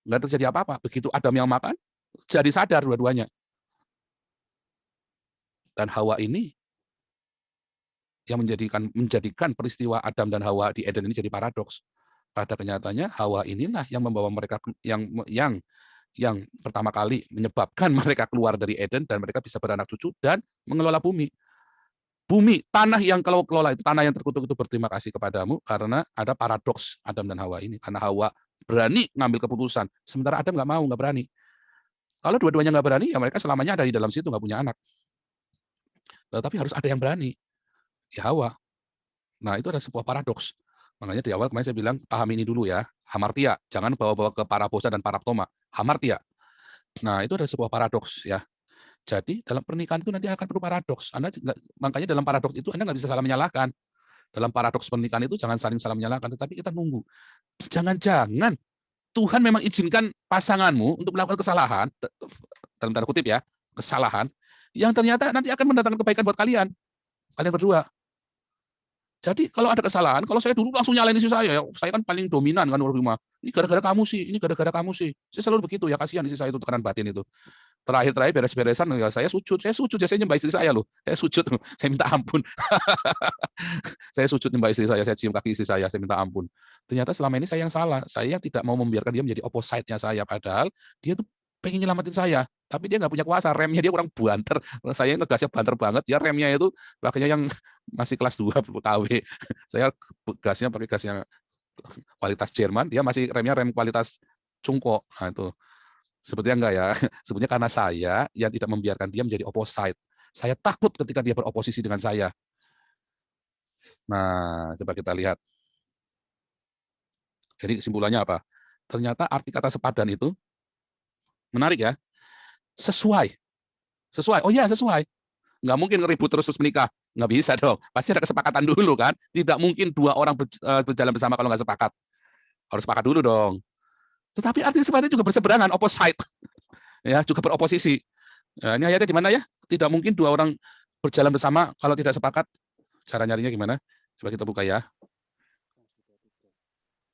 nggak terjadi apa-apa. Begitu Adam yang makan, jadi sadar dua-duanya. Dan Hawa ini yang menjadikan peristiwa Adam dan Hawa di Eden ini jadi paradoks. Pada kenyataannya Hawa inilah yang membawa mereka yang pertama kali menyebabkan mereka keluar dari Eden dan mereka bisa beranak cucu dan mengelola bumi. Bumi, tanah yang kalau kelola itu, tanah yang terkutuk itu berterima kasih kepadamu karena ada paradoks Adam dan Hawa ini. Karena Hawa berani ngambil keputusan, sementara Adam nggak berani. Kalau dua-duanya nggak berani, ya mereka selamanya ada di dalam situ, nggak punya anak. Tetapi harus ada yang berani, ya Hawa. Nah itu ada sebuah paradoks. Makanya di awal kemarin saya bilang, paham ini dulu ya, hamartia. Jangan bawa-bawa ke parabosa dan paraptoma. Hamartia. Nah itu ada sebuah paradoks ya. Jadi dalam pernikahan itu nanti akan perlu paradoks. Makanya dalam paradoks itu Anda nggak bisa salah menyalahkan. Dalam paradoks pernikahan itu jangan saling salah menyalahkan, tetapi kita nunggu. Jangan-jangan Tuhan memang izinkan pasanganmu untuk melakukan kesalahan, dalam tanda kutip ya, kesalahan, yang ternyata nanti akan mendatangkan kebaikan buat kalian berdua. Jadi kalau ada kesalahan, kalau saya dulu langsung nyalain istri saya kan paling dominan kan di rumah. Ini gara-gara kamu sih, Saya selalu begitu ya, kasihan istri saya itu tekanan batin itu. Terakhir beres-beresan, ya saya sujud ya, saya nyembah istri saya loh, saya sujud, saya minta ampun. Saya sujud nyembah istri saya cium kaki istri saya minta ampun. Ternyata selama ini saya yang salah, saya yang tidak mau membiarkan dia menjadi opposite-nya saya, padahal dia tuh pengen nyelamatin saya, tapi dia nggak punya kuasa, remnya dia kurang banter, saya ngegasnya banter banget, dia remnya itu pakainya yang masih kelas 2 KW, saya gasnya pakai gasnya kualitas Jerman, dia masih remnya rem kualitas Cungko. Nah itu sebetulnya enggak ya, sebetulnya karena saya yang tidak membiarkan dia menjadi opposite. Saya takut ketika dia beroposisi dengan saya. Nah, coba kita lihat. Jadi kesimpulannya apa? Ternyata arti kata sepadan itu menarik ya. Sesuai. Oh iya, sesuai. Nggak mungkin ribut terus menikah. Nggak bisa dong. Pasti ada kesepakatan dulu kan. Tidak mungkin 2 orang berjalan bersama kalau nggak sepakat. Harus sepakat dulu dong. Tetapi arti sepadan juga berseberangan, opposite. Ya, juga beroposisi. Nah, ini ayatnya di mana ya? Tidak mungkin 2 orang berjalan bersama kalau tidak sepakat. Cara nyarinya gimana? Coba kita buka ya.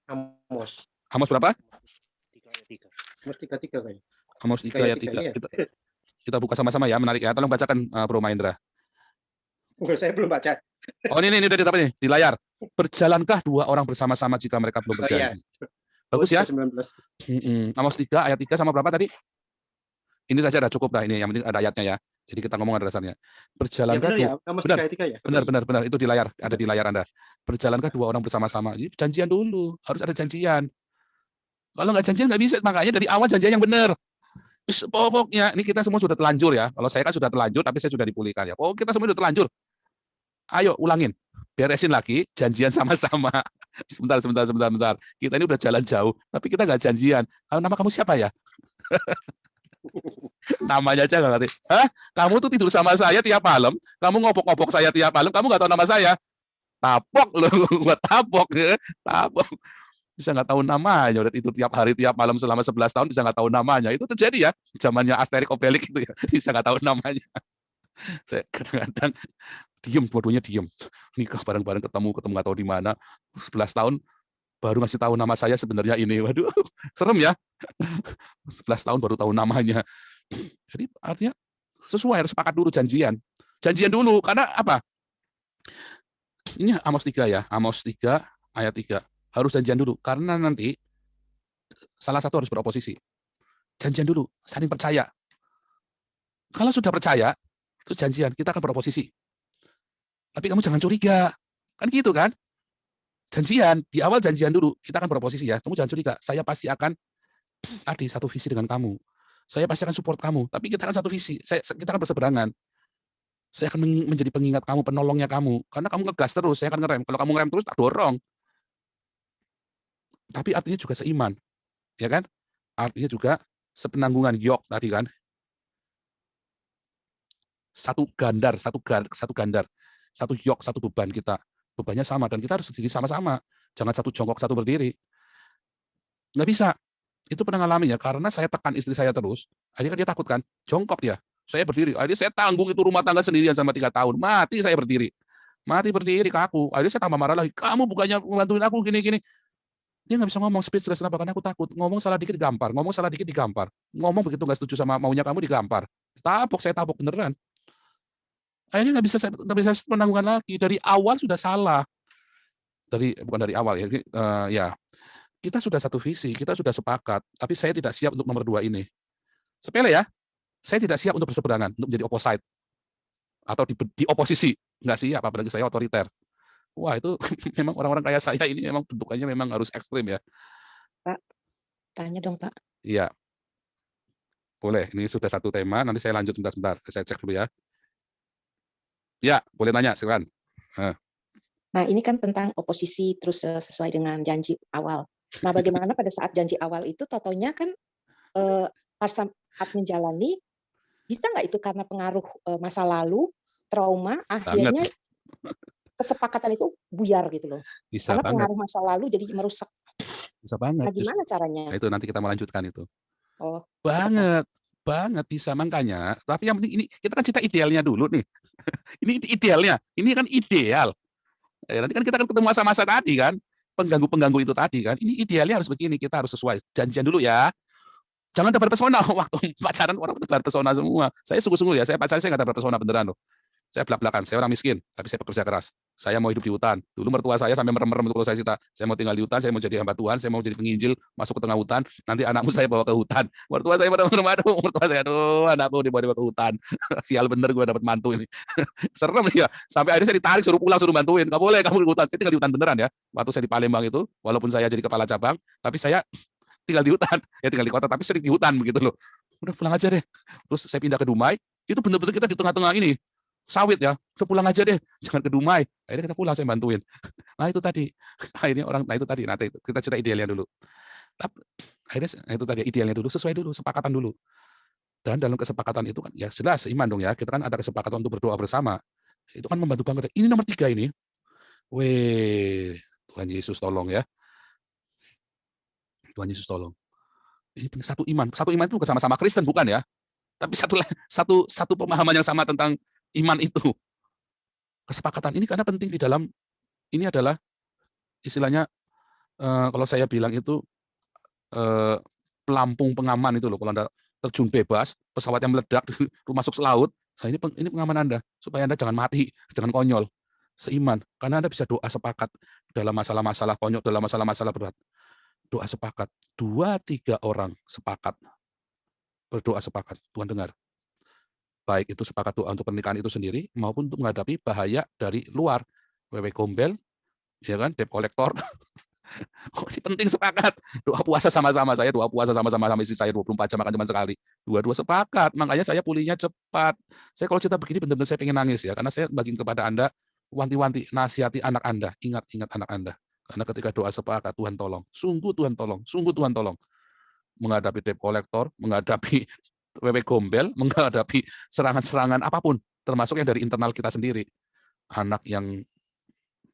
Amos berapa? 3 kayaknya. Amos 3 ayat 3. Kita buka sama-sama ya, menarik ya. Tolong bacakan Bro Mahendra. Saya belum baca. Oh ini udah di layar. Berjalankah 2 orang bersama-sama jika mereka belum berjanji? Bagus ya. 19. Amos 3 ayat 3 sama berapa tadi? Ini saja udah cukup lah ini, yang penting ada ayatnya ya. Jadi kita ngomong ada dasarnya. Berjalankah ya, benar itu di layar, ada di layar Anda. Berjalankah 2 orang bersama-sama? Ini janjian dulu, harus ada janjian. Kalau nggak janjian nggak bisa, makanya dari awal janjian yang benar. Pokoknya ini kita semua sudah telanjur ya. Kalau saya kan sudah telanjur, tapi saya sudah dipulihkan ya. Oh kita semua sudah telanjur. Ayo ulangin, beresin lagi, janjian sama-sama. Sebentar. Kita ini udah jalan jauh, tapi kita nggak janjian. Kalau nama kamu siapa ya? Namanya aja nggak ngerti. Hah? Kamu tuh tidur sama saya tiap malam, kamu ngopok-ngopok saya tiap malam, kamu nggak tahu nama saya? Tapok loh, buat tapok. Bisa nggak tahu namanya, udah tidur tiap hari tiap malam selama 11 tahun bisa nggak tahu namanya. Itu terjadi ya, zamannya Asterix Obelix itu ya, bisa nggak tahu namanya. Saya kadang-kadang diem, dua-duanya diem. Nikah bareng-bareng ketemu nggak tahu di mana. 11 tahun baru ngasih tahu nama saya sebenarnya ini. Waduh, serem ya. 11 tahun baru tahu namanya. Jadi artinya sesuai, harus sepakat dulu janjian. Janjian dulu, karena apa? Ini Amos 3 ya, Amos 3 ayat 3. Harus janjian dulu, karena nanti salah satu harus beroposisi. Janjian dulu, saling percaya. Kalau sudah percaya, itu janjian, kita akan beroposisi. Tapi kamu jangan curiga. Kan gitu kan? Janjian, di awal janjian dulu, kita akan beroposisi ya. Kamu jangan curiga, saya pasti akan ada satu visi dengan kamu. Saya pasti akan support kamu, tapi kita akan satu visi. Kita akan berseberangan. Saya akan menjadi pengingat kamu, penolongnya kamu. Karena kamu ngegas terus, saya akan ngerem. Kalau kamu ngerem terus, tak dorong. Tapi artinya juga seiman. Ya kan? Artinya juga sepenanggungan, yok tadi kan. Satu gandar. Satu yok, satu beban kita. Bebannya sama, dan kita harus berdiri sama-sama. Jangan satu jongkok, satu berdiri. Nggak bisa. Itu pernah ngalamin ya, karena saya tekan istri saya terus, akhirnya kan dia takut kan, jongkok dia. Saya berdiri, akhirnya saya tanggung itu rumah tangga sendirian sama 3 tahun. Mati saya berdiri ke aku. Akhirnya saya tambah marah lagi, kamu bukannya membantuin aku gini-gini. Dia nggak bisa ngomong, speechless, kenapa? Karena aku takut. Ngomong salah dikit digampar, ngomong begitu nggak setuju sama maunya kamu digampar. Saya tapok beneran. Akhirnya nggak bisa penanggungan lagi. Dari awal sudah salah. Bukan dari awal ya. Ya. Kita sudah satu visi, kita sudah sepakat, tapi saya tidak siap untuk nomor 2 ini. Sepele ya. Saya tidak siap untuk berseberangan, untuk menjadi opposite. Atau di oposisi. Nggak siap, apalagi saya otoriter. Wah, itu memang orang-orang kayak saya ini memang bentukannya memang harus ekstrim ya. Pak, tanya dong Pak. Iya. Boleh, ini sudah satu tema, nanti saya lanjut sebentar. Saya cek dulu ya. Ya, boleh tanya, silakan. Nah, ini kan tentang oposisi terus sesuai dengan janji awal. Nah, bagaimana pada saat janji awal itu, totonya kan pas saat menjalani, bisa nggak itu karena pengaruh masa lalu, trauma, akhirnya kesepakatan itu buyar gitu loh. Bisa karena banget. Pengaruh masa lalu jadi merusak. Bisa banget. Nah, gimana caranya? Nah, itu nanti kita melanjutkan itu. Oh, Banget bisa, makanya. Tapi yang penting ini kita kan cerita idealnya dulu nih. Ini idealnya, ini kan ideal. Nanti kan kita akan ketemu masa-masa tadi kan, pengganggu-pengganggu itu tadi kan. Ini idealnya harus begini, kita harus sesuai. Janjian dulu ya. Jangan tebar pesona waktu pacaran, orang tebar pesona semua. Saya sungguh-sungguh ya, saya pacaran saya nggak tebar pesona beneran loh. Saya belak-belakan, saya orang miskin, tapi saya bekerja keras. Saya mau hidup di hutan. Dulu mertua saya sampai merem-merem kalau saya cerita, saya mau tinggal di hutan, saya mau jadi hamba Tuhan, saya mau jadi penginjil, masuk ke tengah hutan, nanti anakmu saya bawa ke hutan. Mertua saya merem-merem, aduh, mertua saya, aduh, anakku dibawa ke hutan. Sial bener gue dapat mantu ini. Serem ya. Sampai akhirnya saya ditarik, suruh pulang, suruh bantuin. Nggak boleh kamu di hutan. Saya tinggal di hutan beneran ya. Waktu saya di Palembang itu, walaupun saya jadi kepala cabang, tapi saya tinggal di hutan. Ya tinggal di kota, tapi sering di hutan begitu loh. Udah pulang aja deh. Terus saya pindah ke Dumai, itu bener-bener kita di tengah-tengah ini sawit ya, udah pulang aja deh, jangan ke Dumai. Akhirnya kita pulang, saya bantuin. Nah itu tadi, akhirnya orang, nah itu tadi, nanti kita cerita idealnya dulu. Tapi akhirnya itu tadi idealnya dulu, sesuai dulu, sepakatan dulu. Dan dalam kesepakatan itu kan, ya jelas iman dong ya, kita kan ada kesepakatan untuk berdoa bersama. Itu kan membantu banget. Ini nomor 3 ini, weh, Tuhan Yesus tolong ya, Tuhan Yesus tolong. Ini satu iman itu bukan sama-sama Kristen bukan ya, tapi satu pemahaman yang sama tentang iman itu. Kesepakatan ini karena penting di dalam, ini adalah istilahnya, kalau saya bilang itu, pelampung pengaman itu loh, kalau Anda terjun bebas, pesawatnya meledak, masuk laut, nah ini pengaman Anda, supaya Anda jangan mati, jangan konyol, seiman, karena Anda bisa doa sepakat dalam masalah-masalah konyol, dalam masalah-masalah berat. Doa sepakat, 2-3 orang sepakat, berdoa sepakat, Tuhan dengar. Baik itu sepakat doa untuk pernikahan itu sendiri, maupun untuk menghadapi bahaya dari luar, wewe gombel, ya kan, debt collector. Oh, ini penting sepakat. Doa puasa sama-sama, saya doa puasa sama-sama sama istri saya 24 jam makan cuma sekali. Dua-dua sepakat, makanya saya pulihnya cepat. Saya kalau cerita begini benar-benar saya pengen nangis ya, karena saya bagiin kepada Anda, wanti-wanti, nasihati anak Anda, ingat-ingat anak Anda. Karena ketika doa sepakat, Tuhan tolong. Sungguh Tuhan tolong, sungguh Tuhan tolong. Menghadapi debt collector, menghadapi wewe gombel, menghadapi serangan-serangan apapun, termasuk yang dari internal kita sendiri. Anak yang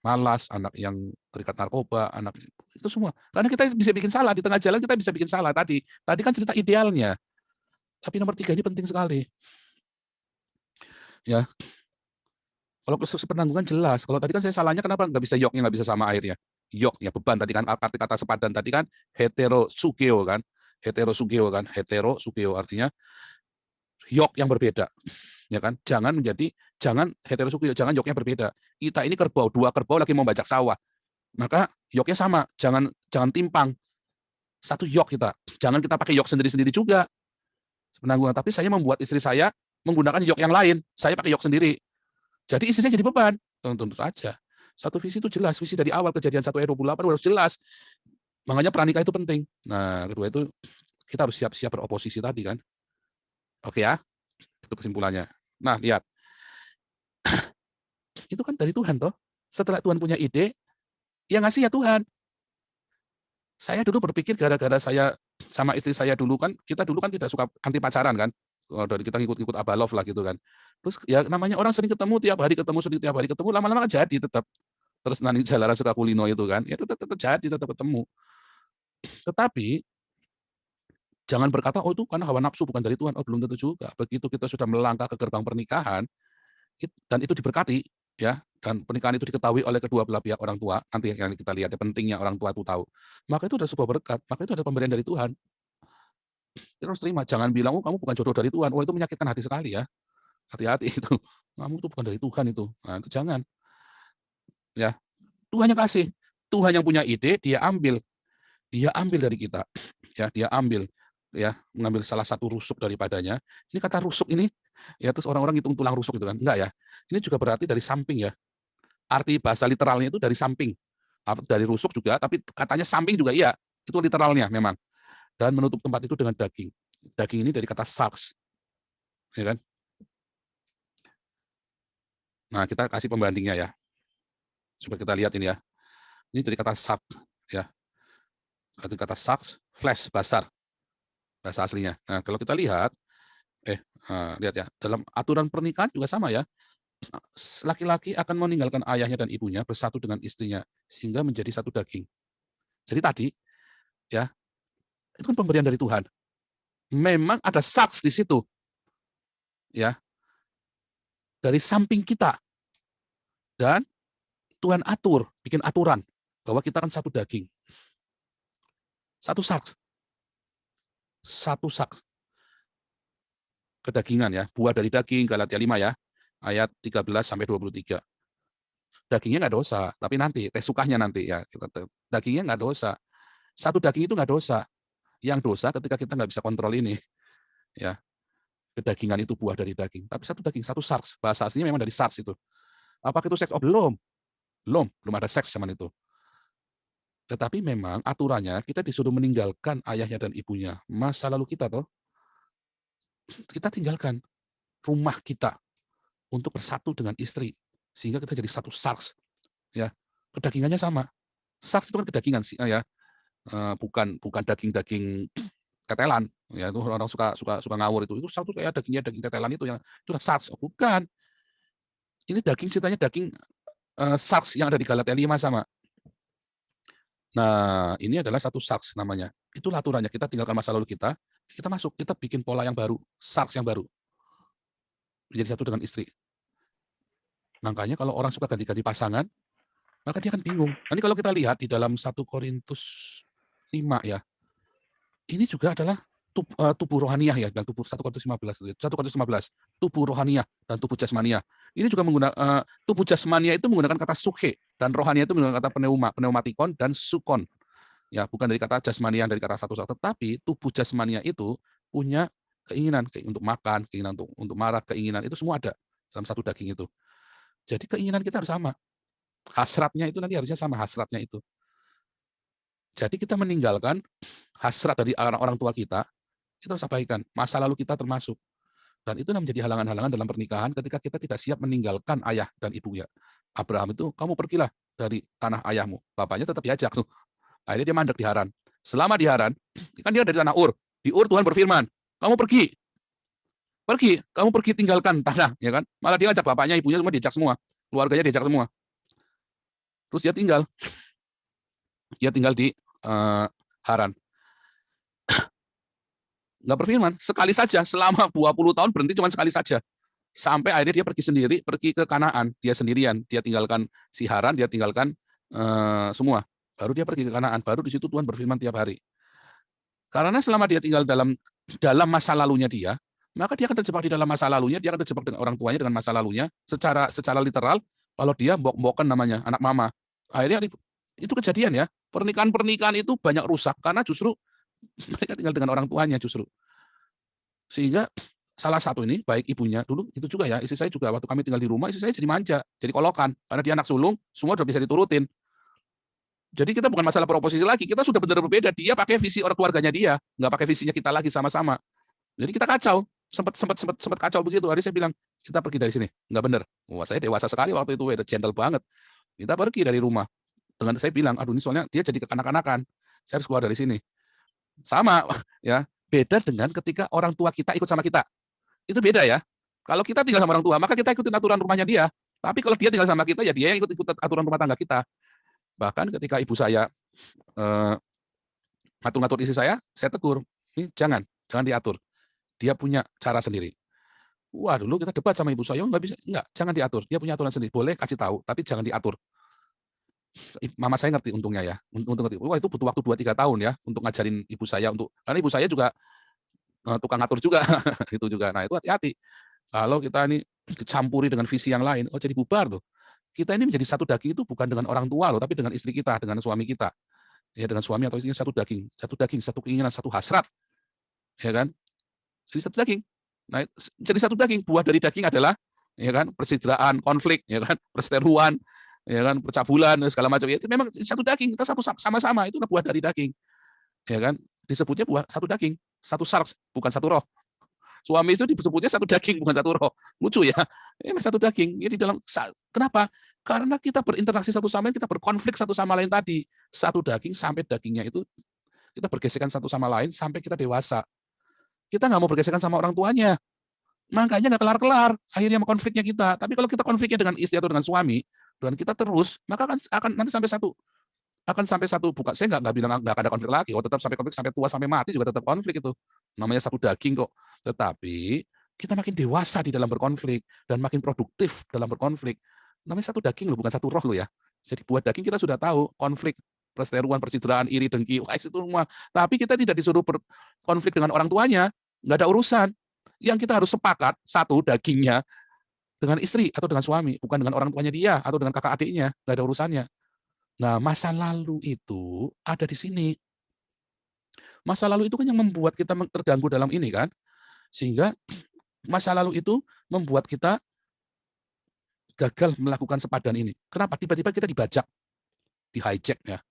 malas, anak yang terikat narkoba, anak itu semua. Karena kita bisa bikin salah di tengah jalan, kita bisa bikin salah tadi. Tadi kan cerita idealnya. Tapi nomor 3 ini penting sekali. Ya. Kalau sepenanggungan jelas. Kalau tadi kan saya salahnya kenapa nggak bisa yoknya nggak bisa sama airnya. Yoknya beban tadi kan arti kata sepadan tadi kan heterosugeo kan. Heterosugeo kan. Heterosugeo artinya yok yang berbeda. Ya kan? Jangan heterosugeo, jangan yoknya berbeda. Kita ini kerbau, 2 kerbau lagi mau bajak sawah. Maka yoknya sama, jangan timpang. Satu yok kita. Jangan kita pakai yok sendiri-sendiri juga. Penanggungan, tapi saya membuat istri saya menggunakan yok yang lain. Saya pakai yok sendiri. Jadi istri saya jadi beban. Tentu saja. Satu visi itu jelas, visi dari awal kejadian 1 ayat 28 harus jelas. Makanya pranikah itu penting. Nah, kedua itu kita harus siap-siap beroposisi tadi kan. Oke ya. Itu kesimpulannya. Nah, lihat. Itu kan dari Tuhan toh. Setelah Tuhan punya ide, yang ngasih ya Tuhan. Saya dulu berpikir gara-gara saya sama istri saya dulu kan, kita dulu kan tidak suka anti pacaran kan. Dari kita ngikut-ngikut Abah Love lah gitu kan. Terus ya namanya orang sering ketemu, tiap hari ketemu, lama-lama jadi tetap. Terus nanti Jalara Sukakulino itu kan, ya tetap jadi, tetap ketemu. Tetapi jangan berkata, oh itu karena hawa nafsu bukan dari Tuhan. Oh belum tentu juga. Begitu kita sudah melangkah ke gerbang pernikahan, dan itu diberkati, ya, dan pernikahan itu diketahui oleh kedua belah pihak orang tua, nanti yang kita lihat ya, pentingnya orang tua itu tahu. Maka itu adalah sebuah berkat, maka itu adalah pemberian dari Tuhan. Kita harus terima, jangan bilang, oh kamu bukan jodoh dari Tuhan. Oh itu menyakitkan hati sekali ya. Hati-hati itu. Kamu itu bukan dari Tuhan itu. Nah, itu jangan. Ya, Tuhan yang kasih. Tuhan yang punya ide, dia ambil dari kita. Ya, dia ambil, ya, mengambil salah satu rusuk daripadanya. Ini kata rusuk ini, ya terus orang-orang hitung tulang rusuk itu kan. Enggak ya. Ini juga berarti dari samping ya. Arti bahasa literalnya itu dari samping. Dari rusuk juga, tapi katanya samping juga iya. Itu literalnya memang. Dan menutup tempat itu dengan daging. Daging ini dari kata sarx. Ya kan? Nah, kita kasih pembandingnya ya. Coba kita lihat ini ya. Ini dari kata sarx ya. Kata sarx, flesh, basar. Bahasa aslinya. Nah, kalau kita lihat lihat ya, dalam aturan pernikahan juga sama ya. Laki-laki akan meninggalkan ayahnya dan ibunya bersatu dengan istrinya sehingga menjadi satu daging. Jadi tadi ya, itu kan pemberian dari Tuhan. Memang ada sarx di situ. Ya. Dari samping kita. Dan Tuhan bikin aturan bahwa kita kan satu daging. Satu sarx. satu saks kedagingan ya, buah dari daging, Galatia 5 ya, ayat 13-23. Dagingnya nggak dosa, tapi nanti, tes sukanya nanti ya, dagingnya nggak dosa. Satu daging itu nggak dosa. Yang dosa ketika kita nggak bisa kontrol ini. Ya, kedagingan itu buah dari daging. Tapi satu daging, satu sars. Bahasa aslinya memang dari sars itu. Apakah itu seks? Oh, belum ada seks zaman itu. Tetapi memang aturannya kita disuruh meninggalkan ayahnya dan ibunya. Masa lalu kita toh, kita tinggalkan rumah kita untuk bersatu dengan istri. Sehingga kita jadi satu sars. Ya, kedagingannya sama. Sars itu kan kedagingan sih ya. Bukan daging-daging tetelan. Ya, itu orang suka ngawur itu. Itu satu kayak daging tetelan itu yang itu sars. Oh, bukan. Ini daging ceritanya daging sars yang ada di Galatia 5 sama. Nah, ini adalah satu sars namanya. Itulah aturannya. Kita tinggalkan masa lalu kita masuk, kita bikin pola yang baru, sars yang baru. Menjadi satu dengan istri. Makanya kalau orang suka ganti-ganti pasangan, maka dia akan bingung. Nanti kalau kita lihat di dalam 1 Korintus 5 ya, ini juga adalah tubuh rohaniah ya, dan tubuh 1 Korintus 15, tubuh rohaniah dan tubuh jasmania. Ini juga menggunakan tubuh jasmania itu menggunakan kata suke, dan rohania itu menggunakan kata pneumatikon dan sukon. Ya, bukan dari kata jasmania, dari kata satu, tetapi tubuh jasmania itu punya keinginan untuk makan, keinginan untuk marah, keinginan itu semua ada dalam satu daging itu. Jadi keinginan kita harus sama. Hasratnya itu nanti harusnya sama hasratnya itu. Jadi kita meninggalkan hasrat dari orang tua kita harus abaikan. Masa lalu kita termasuk. Dan itu menjadi halangan-halangan dalam pernikahan ketika kita tidak siap meninggalkan ayah dan ibunya. Abraham itu, kamu pergilah dari tanah ayahmu. Bapaknya tetap diajak tuh. Akhirnya dia mandek di Haran. Selama di Haran, kan dia dari tanah Ur. Di Ur Tuhan berfirman, kamu pergi, kamu pergi tinggalkan tanah, ya kan? Malah dia ajak bapaknya, ibunya semua diajak semua, keluarganya diajak semua. Terus dia tinggal di Haran. Nggak berfirman, sekali saja, selama 20 tahun berhenti cuma sekali saja. Sampai akhirnya dia pergi sendiri, pergi ke Kanaan, dia sendirian, dia tinggalkan si Haran, dia tinggalkan semua. Baru dia pergi ke Kanaan, baru di situ Tuhan berfirman tiap hari. Karena selama dia tinggal dalam masa lalunya dia, maka dia akan terjebak di dalam masa lalunya, dia akan terjebak dengan orang tuanya, dengan masa lalunya, secara literal, kalau dia mbok-mbokan namanya, anak mama. Akhirnya itu kejadian ya, pernikahan itu banyak rusak, karena justru mereka tinggal dengan orang tuanya justru. Sehingga salah satu ini, baik ibunya, dulu itu juga ya, istri saya juga, waktu kami tinggal di rumah, istri saya jadi manja, jadi kolokan, karena dia anak sulung, semua udah bisa diturutin. Jadi kita bukan masalah beroposisi lagi, kita sudah benar berbeda, dia pakai visi orang keluarganya dia, nggak pakai visinya kita lagi sama-sama. Jadi kita kacau, sempat kacau begitu, hari saya bilang, kita pergi dari sini, nggak benar. Wah, saya dewasa sekali waktu itu, udah gentle banget. Kita pergi dari rumah. Dengan saya bilang, aduh ini soalnya dia jadi kekanak-kanakan, saya harus keluar dari sini. Sama ya, beda dengan ketika orang tua kita ikut sama kita. Itu beda ya. Kalau kita tinggal sama orang tua, maka kita ikutin aturan rumahnya dia. Tapi kalau dia tinggal sama kita, ya dia yang ikut aturan rumah tangga kita. Bahkan ketika ibu saya ngatur-ngatur istri saya tegur, ini jangan diatur. Dia punya cara sendiri. Wah, dulu kita debat sama ibu saya, nggak bisa, jangan diatur. Dia punya aturan sendiri. Boleh kasih tahu, tapi jangan diatur. Mama saya ngerti untungnya ya. Wah, itu butuh waktu 2-3 tahun ya untuk ngajarin ibu saya karena ibu saya juga tukang ngatur juga itu juga. Nah, itu hati-hati. Kalau kita ini dicampuri dengan visi yang lain, jadi bubar tuh. Kita ini menjadi satu daging itu bukan dengan orang tua loh, tapi dengan istri kita, dengan suami kita. Ya, dengan suami atau istrinya satu daging, satu keinginan, satu hasrat. Ya kan? Jadi satu daging. Nah, jadi satu daging, buah dari daging adalah ya kan, persidraan, konflik, ya kan, perseteruan, ya kan, percabulan segala macam. Ya, itu memang satu daging, kita satu sama-sama, itu buah dari daging. Ya kan? Disebutnya buah satu daging, satu sars, bukan satu roh. Suami itu disebutnya satu daging, bukan satu roh. Lucu ya. Ini satu daging. Jadi kenapa? Karena kita berinteraksi satu sama lain, kita berkonflik satu sama lain tadi. Satu daging sampai dagingnya itu kita bergesekan satu sama lain sampai kita dewasa. Kita nggak mau bergesekan sama orang tuanya. Makanya nggak kelar-kelar. Akhirnya konfliknya kita. Tapi kalau kita konfliknya dengan istri atau dengan suami, dan kita terus, maka akan nanti sampai satu. Bukan, saya nggak bilang nggak ada konflik lagi. Tetap sampai konflik, sampai tua, sampai mati juga tetap konflik itu. Namanya satu daging kok. Tetapi kita makin dewasa di dalam berkonflik dan makin produktif dalam berkonflik. Namanya satu daging loh, bukan satu roh loh ya. Jadi buat daging kita sudah tahu konflik perseteruan, percideraan, iri, dengki, wah itu semua. Tapi kita tidak disuruh berkonflik dengan orang tuanya, nggak ada urusan. Yang kita harus sepakat, satu, dagingnya dengan istri atau dengan suami, bukan dengan orang tuanya dia atau dengan kakak adiknya, nggak ada urusannya. Nah, masa lalu itu ada di sini. Masa lalu itu kan yang membuat kita terganggu dalam ini kan, sehingga masa lalu itu membuat kita gagal melakukan sepadan ini. Kenapa? Tiba-tiba kita dibajak, di-hijack ya.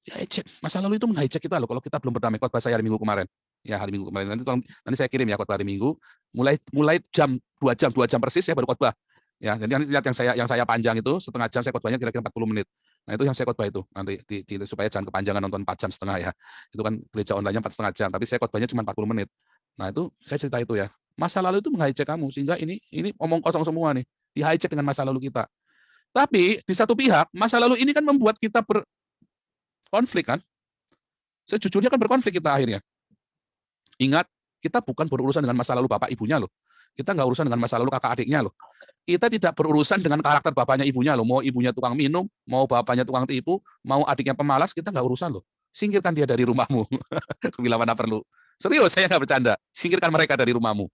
Di-hijack. Masa lalu itu meng-hijack kita loh, kalau kita belum berdamai. Khotbah saya hari Minggu kemarin. Ya, hari Minggu kemarin. Nanti saya kirim ya khotbah hari Minggu. Mulai jam 2 jam persis saya baru khotbah. Ya, jadi nanti lihat yang saya panjang itu, setengah jam saya khotbahnya kira-kira 40 menit. Nah, itu yang saya khotbah itu. Nanti supaya jangan kepanjangan nonton 4 jam setengah ya. Itu kan gereja online-nya 4,5 jam, tapi saya khotbahnya cuma 40 menit. Nah, itu saya cerita itu ya. Masa lalu itu meng-hijack kamu, sehingga ini omong kosong semua nih, di-hijack dengan masa lalu kita. Tapi di satu pihak, masa lalu ini kan membuat kita berkonflik kan. Sejujurnya kan berkonflik kita akhirnya. Ingat, kita bukan berurusan dengan masa lalu bapak ibunya loh. Kita nggak urusan dengan masa lalu kakak adiknya loh. Kita tidak berurusan dengan karakter bapaknya ibunya loh. Mau ibunya tukang minum, mau bapaknya tukang tipu, mau adiknya pemalas, kita nggak urusan loh. Singkirkan dia dari rumahmu bila mana perlu. Serius, saya nggak bercanda. Singkirkan mereka dari rumahmu.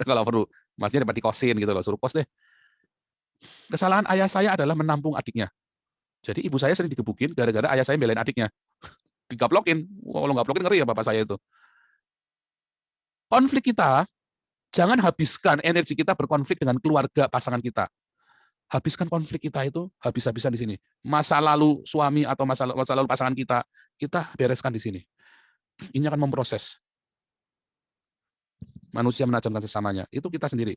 Kalau perlu, maksudnya dapat dikosin gitu loh, suruh kos deh. Kesalahan ayah saya adalah menampung adiknya. Jadi ibu saya sering digebukin gara-gara ayah saya belain adiknya. Digaplokin. Wah, kalau gaplokin ngeri ya bapak saya itu. Konflik kita, jangan habiskan energi kita berkonflik dengan keluarga pasangan kita. Habiskan konflik kita itu habis-habisan di sini. Masa lalu suami atau masa lalu pasangan kita bereskan di sini. Ini akan memproses. Manusia menajamkan sesamanya. Itu kita sendiri.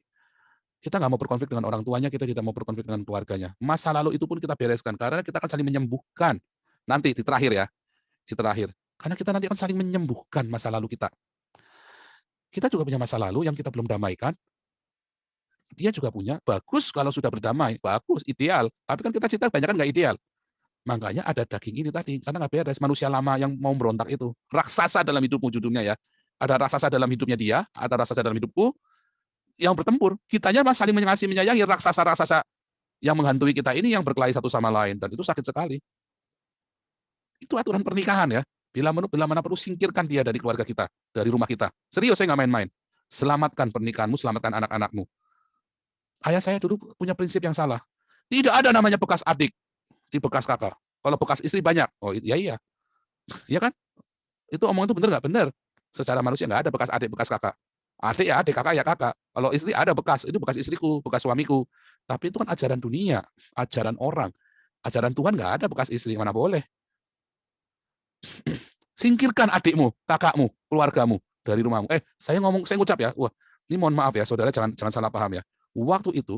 Kita nggak mau berkonflik dengan orang tuanya, kita tidak mau berkonflik dengan keluarganya. Masa lalu itu pun kita bereskan, karena kita akan saling menyembuhkan. Nanti, di terakhir ya. Di terakhir. Karena kita nanti akan saling menyembuhkan masa lalu kita. Kita juga punya masa lalu yang kita belum damaikan. Dia juga punya, bagus kalau sudah berdamai. Bagus, ideal. Tapi kan kita cerita banyak kan nggak ideal. Makanya ada daging ini tadi, karena nggak beres. Manusia lama yang mau berontak itu. Raksasa dalam hidupmu judulnya ya. Ada raksasa dalam hidupnya dia, ada raksasa dalam hidupku, yang bertempur. Kitanya masih saling mengasihi menyayangi raksasa-raksasa yang menghantui kita ini yang berkelahi satu sama lain. Dan itu sakit sekali. Itu aturan pernikahan ya. Bila mana perlu, singkirkan dia dari keluarga kita, dari rumah kita. Serius, saya nggak main-main. Selamatkan pernikahanmu, selamatkan anak-anakmu. Ayah saya dulu punya prinsip yang salah. Tidak ada namanya bekas adik di bekas kakak. Kalau bekas istri banyak. Oh iya. Iya kan? Itu omongan itu benar nggak? Benar. Secara manusia nggak ada bekas adik, bekas kakak. Adik ya adik, kakak ya kakak. Kalau istri ada bekas, itu bekas istriku, bekas suamiku. Tapi itu kan ajaran dunia, ajaran orang. Ajaran Tuhan nggak ada bekas istri, mana boleh. Singkirkan adikmu, kakakmu, keluargamu dari rumahmu. Saya ngucap ya. Wah, ini mohon maaf ya, saudara jangan salah paham ya. Waktu itu,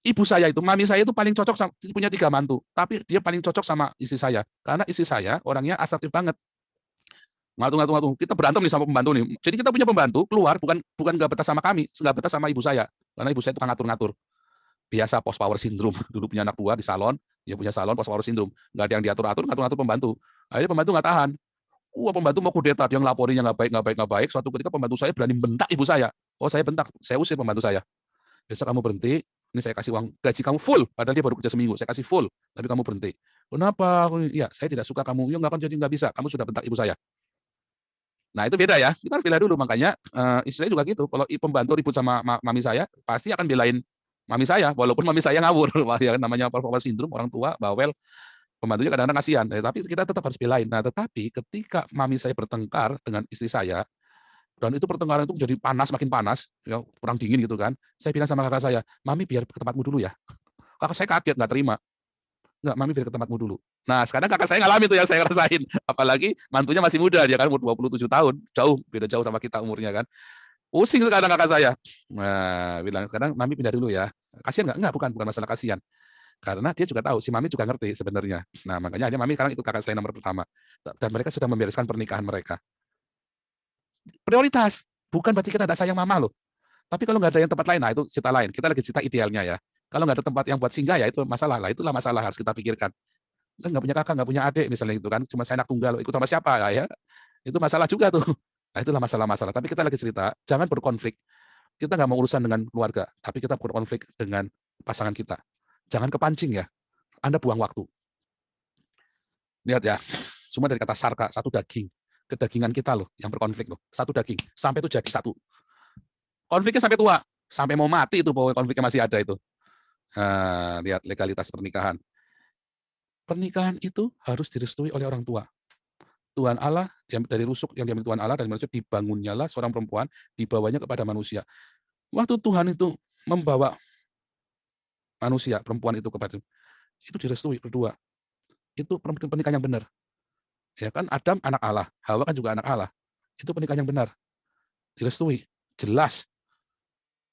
ibu saya itu, mami saya itu paling cocok sama, punya 3 mantu, tapi dia paling cocok sama istri saya. Karena istri saya orangnya asertif banget. Ngatu. Kita berantem nih sama pembantu nih. Jadi kita punya pembantu keluar bukan nggak betah sama kami, nggak betah sama ibu saya. Karena ibu saya tukang ngatur-ngatur. Biasa post power syndrome. Dulu punya anak buah di salon, dia punya salon post power syndrome. Nggak ada yang diatur-atur, ngatur-ngatur pembantu. Akhirnya pembantu nggak tahan. Wah, pembantu mau kudeta, dia ngelapori yang nggak baik. Suatu ketika pembantu saya berani bentak ibu saya. Oh, saya bentak, saya usir pembantu saya. Besok kamu berhenti, ini saya kasih uang gaji kamu full. Padahal dia baru kerja seminggu, saya kasih full. Tapi kamu berhenti. Kenapa? Ya, saya tidak suka kamu. Ya nggak akan jadi nggak bisa. Kamu sudah bentak ibu saya. Nah, itu beda ya. Kita harus bela dulu. Makanya istri saya juga gitu. Kalau pembantu ribut sama mami saya, pasti akan belain mami saya, walaupun mami saya ngawur. Ya, namanya power syndrome, orang tua, bawel, pembantunya kadang-kadang kasihan. Tapi kita tetap harus belain. Nah, tetapi ketika mami saya bertengkar dengan istri saya, dan itu pertengkaran itu jadi panas, makin panas, ya, kurang dingin gitu kan. Saya bilang sama kakak saya, mami biar ke tempatmu dulu ya. Kakak saya kaget, nggak terima. Enggak, mami biar ke tempatmu dulu. Nah, sekarang kakak saya ngalamin tuh yang saya rasain. Apalagi mantunya masih muda, dia kan umur 27 tahun. Beda jauh sama kita umurnya kan. Pusing sekarang kakak saya. Nah, bilang sekarang mami pindah dulu ya. Kasihan nggak? Enggak, bukan masalah kasihan. Karena dia juga tahu, si mami juga ngerti sebenarnya. Nah, makanya akhirnya mami sekarang ikut kakak saya nomor pertama. Dan mereka sedang membereskan pernikahan mereka. Prioritas. Bukan berarti kita tidak sayang mama loh. Tapi kalau nggak ada yang tempat lain, nah itu cerita lain. Kita lagi cerita idealnya ya. Kalau nggak ada tempat yang buat singgah ya itu masalah lah. Itulah masalah harus kita pikirkan. Kita nggak punya kakak, nggak punya adik misalnya itu kan. Cuma saya anak tunggal, ikut sama siapa ya? Itu masalah juga tuh. Nah, itulah masalah-masalah. Tapi kita lagi cerita, jangan berkonflik. Kita nggak mau urusan dengan keluarga, tapi kita berkonflik dengan pasangan kita. Jangan kepancing ya. Anda buang waktu. Lihat ya, semua dari kata sarka, satu daging. Kedagingan kita loh, yang berkonflik loh. Satu daging, sampai itu jadi satu. Konfliknya sampai tua, sampai mau mati itu pokoknya konfliknya masih ada itu. Nah, lihat legalitas pernikahan. Pernikahan itu harus direstui oleh orang tua. Tuhan Allah, dari rusuk yang diambil Tuhan Allah, dari manusia dibangunnyalah seorang perempuan, dibawanya kepada manusia. Waktu Tuhan itu membawa manusia, perempuan itu kepada itu direstui berdua. Itu pernikahan yang benar. Ya kan, Adam anak Allah, Hawa kan juga anak Allah. Itu pernikahan yang benar. Direstui, jelas.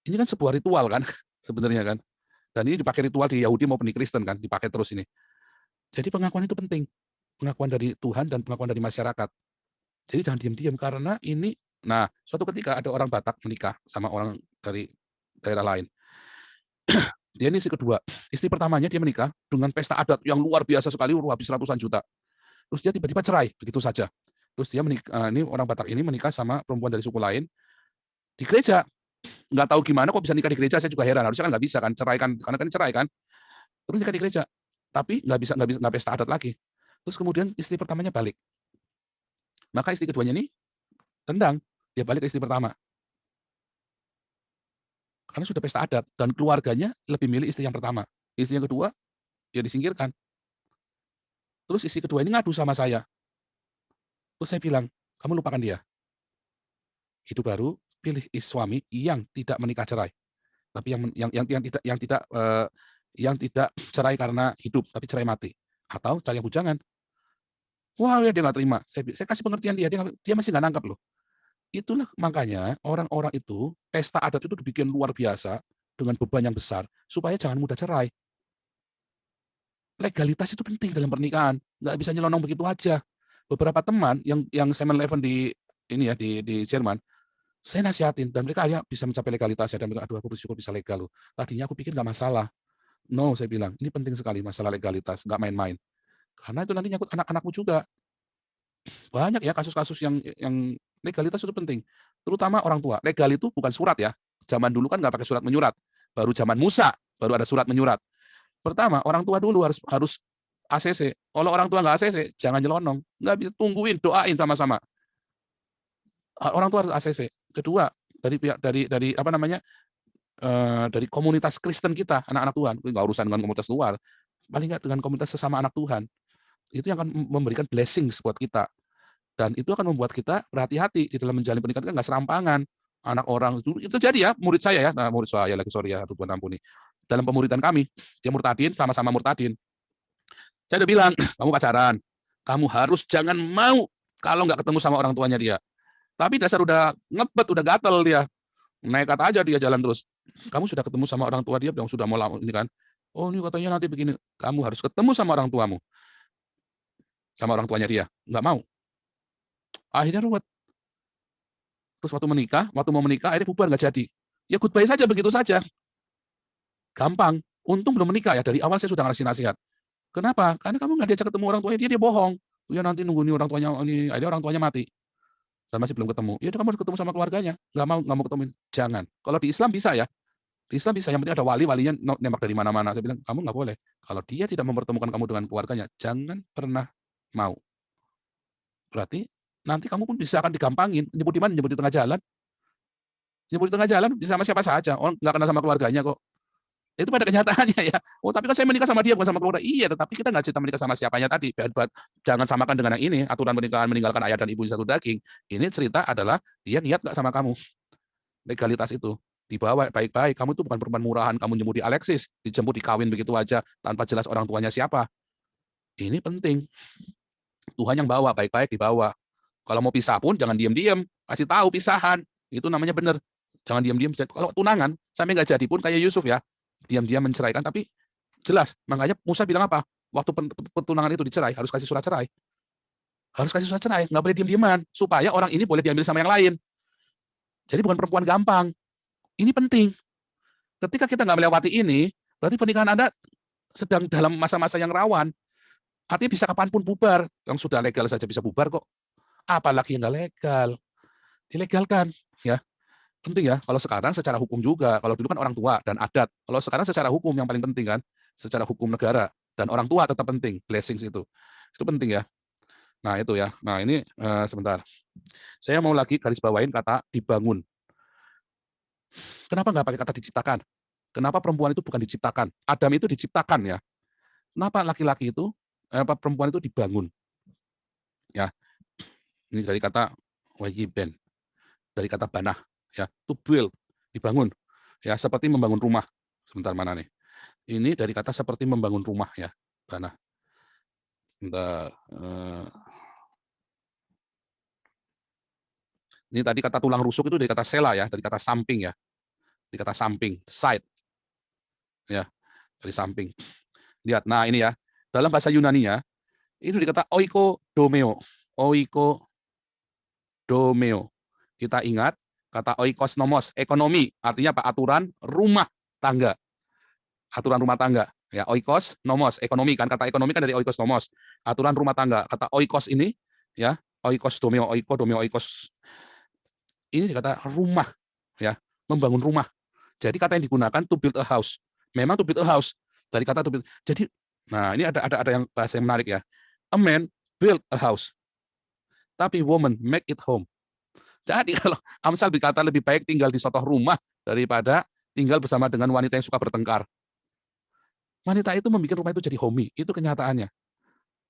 Ini kan sebuah ritual kan, sebenarnya kan. Dan ini dipakai ritual di Yahudi maupun di Kristen kan, dipakai terus ini. Jadi pengakuan itu penting. Pengakuan dari Tuhan dan pengakuan dari masyarakat. Jadi jangan diam-diam karena ini, nah suatu ketika ada orang Batak menikah sama orang dari daerah lain. Dia ini istri kedua. Istri pertamanya dia menikah dengan pesta adat yang luar biasa sekali, habis ratusan juta. Terus dia tiba-tiba cerai begitu saja. Terus dia menikah, ini orang Batak ini menikah sama perempuan dari suku lain di gereja. Nggak tahu gimana kok bisa nikah di gereja, saya juga heran. Harusnya kan nggak bisa kan, cerai kan, karena kan cerai kan. Terus nikah di gereja, tapi nggak pesta adat lagi. Terus kemudian istri pertamanya balik. Maka istri keduanya ini tendang, dia balik ke istri pertama. Karena sudah pesta adat, dan keluarganya lebih milih istri yang pertama. Istri yang kedua, dia disingkirkan. Terus istri kedua ini ngadu sama saya. Terus saya bilang, kamu lupakan dia. Hidup baru, pilih suami yang tidak menikah cerai. Tapi yang tidak cerai karena hidup, tapi cerai mati. Atau cari yang bujangan. Wah, dia nggak terima. Saya kasih pengertian dia masih nggak nangkap loh. Itulah makanya orang-orang itu, pesta adat itu dibikin luar biasa, dengan beban yang besar, supaya jangan mudah cerai. Legalitas itu penting dalam pernikahan, nggak bisa nyelonong begitu aja. Beberapa teman yang 7-Eleven di Jerman, saya nasihatin, dan mereka akhirnya bisa mencapai legalitas ya, dan mereka, aduh aku bersyukur bisa legal loh. Tadinya aku pikir nggak masalah. No, saya bilang, ini penting sekali masalah legalitas, nggak main-main. Karena itu nanti nyangkut anak-anakmu juga. Banyak ya kasus-kasus yang legalitas itu penting. Terutama orang tua. Legal itu bukan surat ya. Zaman dulu kan nggak pakai surat menyurat. Baru zaman Musa baru ada surat menyurat. Pertama, orang tua dulu harus ACC. Kalau orang tua nggak ACC, jangan nyelonong. Nggak bisa, tungguin, doain sama-sama. Orang tua harus ACC. Kedua, dari komunitas Kristen kita, anak-anak Tuhan, nggak urusan dengan komunitas luar, paling nggak dengan komunitas sesama anak Tuhan. Itu yang akan memberikan blessings buat kita. Dan itu akan membuat kita berhati-hati di dalam menjalin pernikahan, nggak serampangan. Anak orang itu jadi ya, murid saya ya, murid saya lagi, sorry ya, Tuhan ampuni. Dalam pemuridan kami, dia murtadin, sama-sama murtadin. Saya udah bilang, kamu pacaran, kamu harus jangan mau kalau nggak ketemu sama orang tuanya dia. Tapi dasar udah ngebet, udah gatel dia, nekat aja dia jalan terus. Kamu sudah ketemu sama orang tua dia, yang sudah mau lama ini kan? Oh ini katanya nanti begini, kamu harus ketemu sama orang tuamu, sama orang tuanya dia, nggak mau. Akhirnya ruwet. Terus waktu mau menikah, akhirnya bubar, nggak jadi. Ya goodbye saja, begitu saja. Gampang. Untung belum menikah ya, dari awal saya sudah ngasih nasihat. Kenapa? Karena kamu nggak diajak ketemu orang tuanya, dia bohong. Ya nanti nunggu nih orang tuanya, akhirnya orang tuanya mati. Dan masih belum ketemu. Ya kamu harus ketemu sama keluarganya. Nggak mau ketemu. Jangan. Kalau di Islam bisa ya. Di Islam bisa, yang penting ada walinya nembak dari mana-mana. Saya bilang, kamu nggak boleh. Kalau dia tidak mempertemukan kamu dengan keluarganya, jangan pernah mau. Berarti nanti kamu pun bisa akan digampangin. Nyebut di mana? Nyebut di tengah jalan. Nyebut di tengah jalan bisa sama siapa saja. Orang nggak kenal sama keluarganya kok. Itu pada kenyataannya ya. Oh, tapi kan saya menikah sama dia, bukan sama keluarga. Iya, tetapi kita nggak cerita menikah sama siapanya tadi. Jangan samakan dengan yang ini, aturan pernikahan meninggalkan ayah dan ibu satu daging. Ini cerita adalah dia niat nggak sama kamu. Legalitas itu dibawa baik-baik. Kamu itu bukan perempuan murahan, kamu jemput di Alexis, dijemput dikawin begitu aja tanpa jelas orang tuanya siapa. Ini penting. Tuhan yang bawa, baik-baik dibawa. Kalau mau pisah pun jangan diam-diam, kasih tahu pisahan. Itu namanya benar. Jangan diam-diam. Kalau tunangan sampai nggak jadi pun kayak Yusuf ya, diam-diam menceraikan, tapi jelas. Makanya Musa bilang apa? Waktu pertunangan itu dicerai, harus kasih surat cerai. Harus kasih surat cerai, nggak boleh diam-diaman, supaya orang ini boleh diambil sama yang lain. Jadi bukan perempuan gampang. Ini penting. Ketika kita nggak melewati ini, berarti pernikahan Anda sedang dalam masa-masa yang rawan. Artinya bisa kapanpun bubar. Yang sudah legal saja bisa bubar kok. Apalagi yang nggak legal. Dilegalkan. Ya. Penting ya, kalau sekarang secara hukum juga. Kalau dulu kan orang tua dan adat. Kalau sekarang secara hukum yang paling penting kan, secara hukum negara. Dan orang tua tetap penting, blessings itu. Itu penting ya. Nah, itu ya. Nah, ini sebentar. Saya mau lagi garis bawain kata dibangun. Kenapa nggak pakai kata diciptakan? Kenapa perempuan itu bukan diciptakan? Adam itu diciptakan ya. Kenapa laki-laki itu, perempuan itu dibangun? Ya, ini dari kata wajiben, dari kata banah, ya, to build, dibangun, ya, seperti membangun rumah. Sebentar mana nih? Ini dari kata seperti membangun rumah ya, banah. Sebentar. Ini tadi kata tulang rusuk itu dari kata sela ya, dari kata samping ya, dari kata samping, side, ya, dari samping. Lihat, nah ini ya, dalam bahasa Yunani ya, itu dikata oiko domeo, oiko domeo. Kita ingat kata oikos nomos, ekonomi, artinya apa? Aturan rumah tangga. Aturan rumah tangga. Ya, oikos nomos, ekonomi kan, kata ekonomi kan dari oikos nomos. Aturan rumah tangga. Kata oikos ini ya, oikos domeo, oiko domeo, oikos ini dikata rumah ya, membangun rumah. Jadi kata yang digunakan to build a house. Memang to build a house dari kata to build. Jadi nah, ini ada yang bahasa yang menarik ya. A man build a house. Tapi woman make it home. Jadi kalau Amsal berkata lebih baik tinggal di suatu rumah daripada tinggal bersama dengan wanita yang suka bertengkar. Wanita itu membuat rumah itu jadi homey, itu kenyataannya.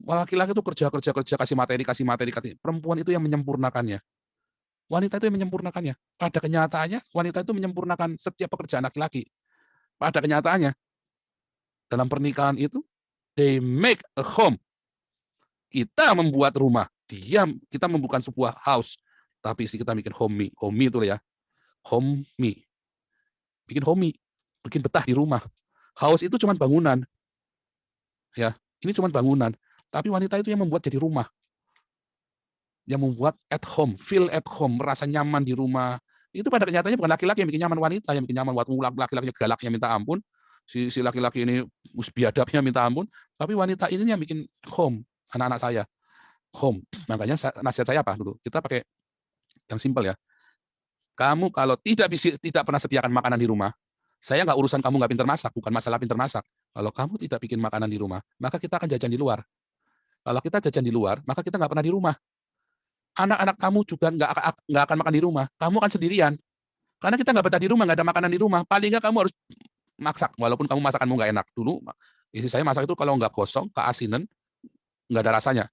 Laki-laki itu kerja, kasih materi. Perempuan itu yang menyempurnakannya. Wanita itu yang menyempurnakannya. Pada kenyataannya, wanita itu menyempurnakan setiap pekerjaan laki-laki. Pada kenyataannya, dalam pernikahan itu, they make a home. Kita membuat rumah. Kita membuka sebuah house. Tapi kita bikin homey. Homey itu ya. Homey. Bikin homey. Bikin betah di rumah. House itu cuma bangunan. Ya, ini cuma bangunan. Tapi wanita itu yang membuat jadi rumah. Yang membuat at home, feel at home, merasa nyaman di rumah. Itu pada kenyataannya bukan laki-laki yang bikin nyaman, wanita yang bikin nyaman. Waktu laki-laki galaknya minta ampun, si laki-laki ini biadabnya minta ampun, tapi wanita ini yang bikin home, anak-anak saya. Home. Makanya nasihat saya apa dulu? Kita pakai yang simpel ya. Kamu kalau tidak pernah sediakan makanan di rumah, saya nggak urusan kamu nggak pintar masak, bukan masalah pintar masak. Kalau kamu tidak bikin makanan di rumah, maka kita akan jajan di luar. Kalau kita jajan di luar, maka kita nggak pernah di rumah. Anak-anak kamu juga nggak akan makan di rumah. Kamu akan sendirian. Karena kita nggak betah di rumah, nggak ada makanan di rumah. Paling nggak kamu harus masak, walaupun kamu masakanmu nggak enak. Dulu istri saya masak itu kalau nggak gosong, keasinan, nggak ada rasanya.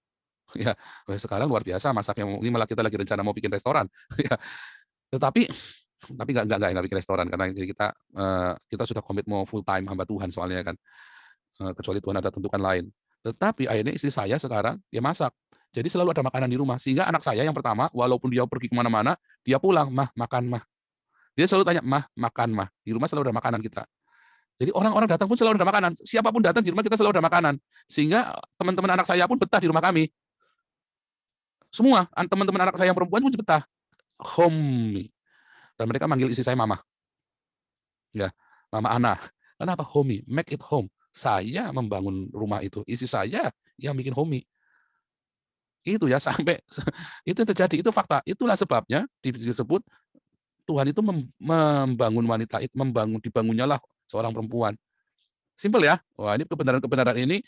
Ya, sekarang luar biasa masaknya. Ini malah kita lagi rencana mau bikin restoran. Ya, tapi nggak bikin restoran karena kita sudah komit mau full time hamba Tuhan soalnya kan. Kecuali Tuhan ada tentukan lain. Tetapi akhirnya istri saya sekarang dia masak. Jadi selalu ada makanan di rumah. Sehingga anak saya yang pertama, walaupun dia pergi kemana-mana, dia pulang, mah makan mah. Dia selalu tanya, mah makan mah. Di rumah selalu ada makanan kita. Jadi orang-orang datang pun selalu ada makanan. Siapapun datang di rumah kita selalu ada makanan. Sehingga teman-teman anak saya pun betah di rumah kami. Semua teman-teman anak saya yang perempuan pun betah. Homey. Dan mereka manggil istri saya mama. Ya, mama Ana. Kenapa homey? Make it home. Saya membangun rumah itu. Istri saya yang bikin homey. Itu ya sampai itu terjadi, itu fakta. Itulah sebabnya disebut Tuhan itu membangun wanita, dibangunnya lah seorang perempuan. Simpel ya. Wah, ini kebenaran ini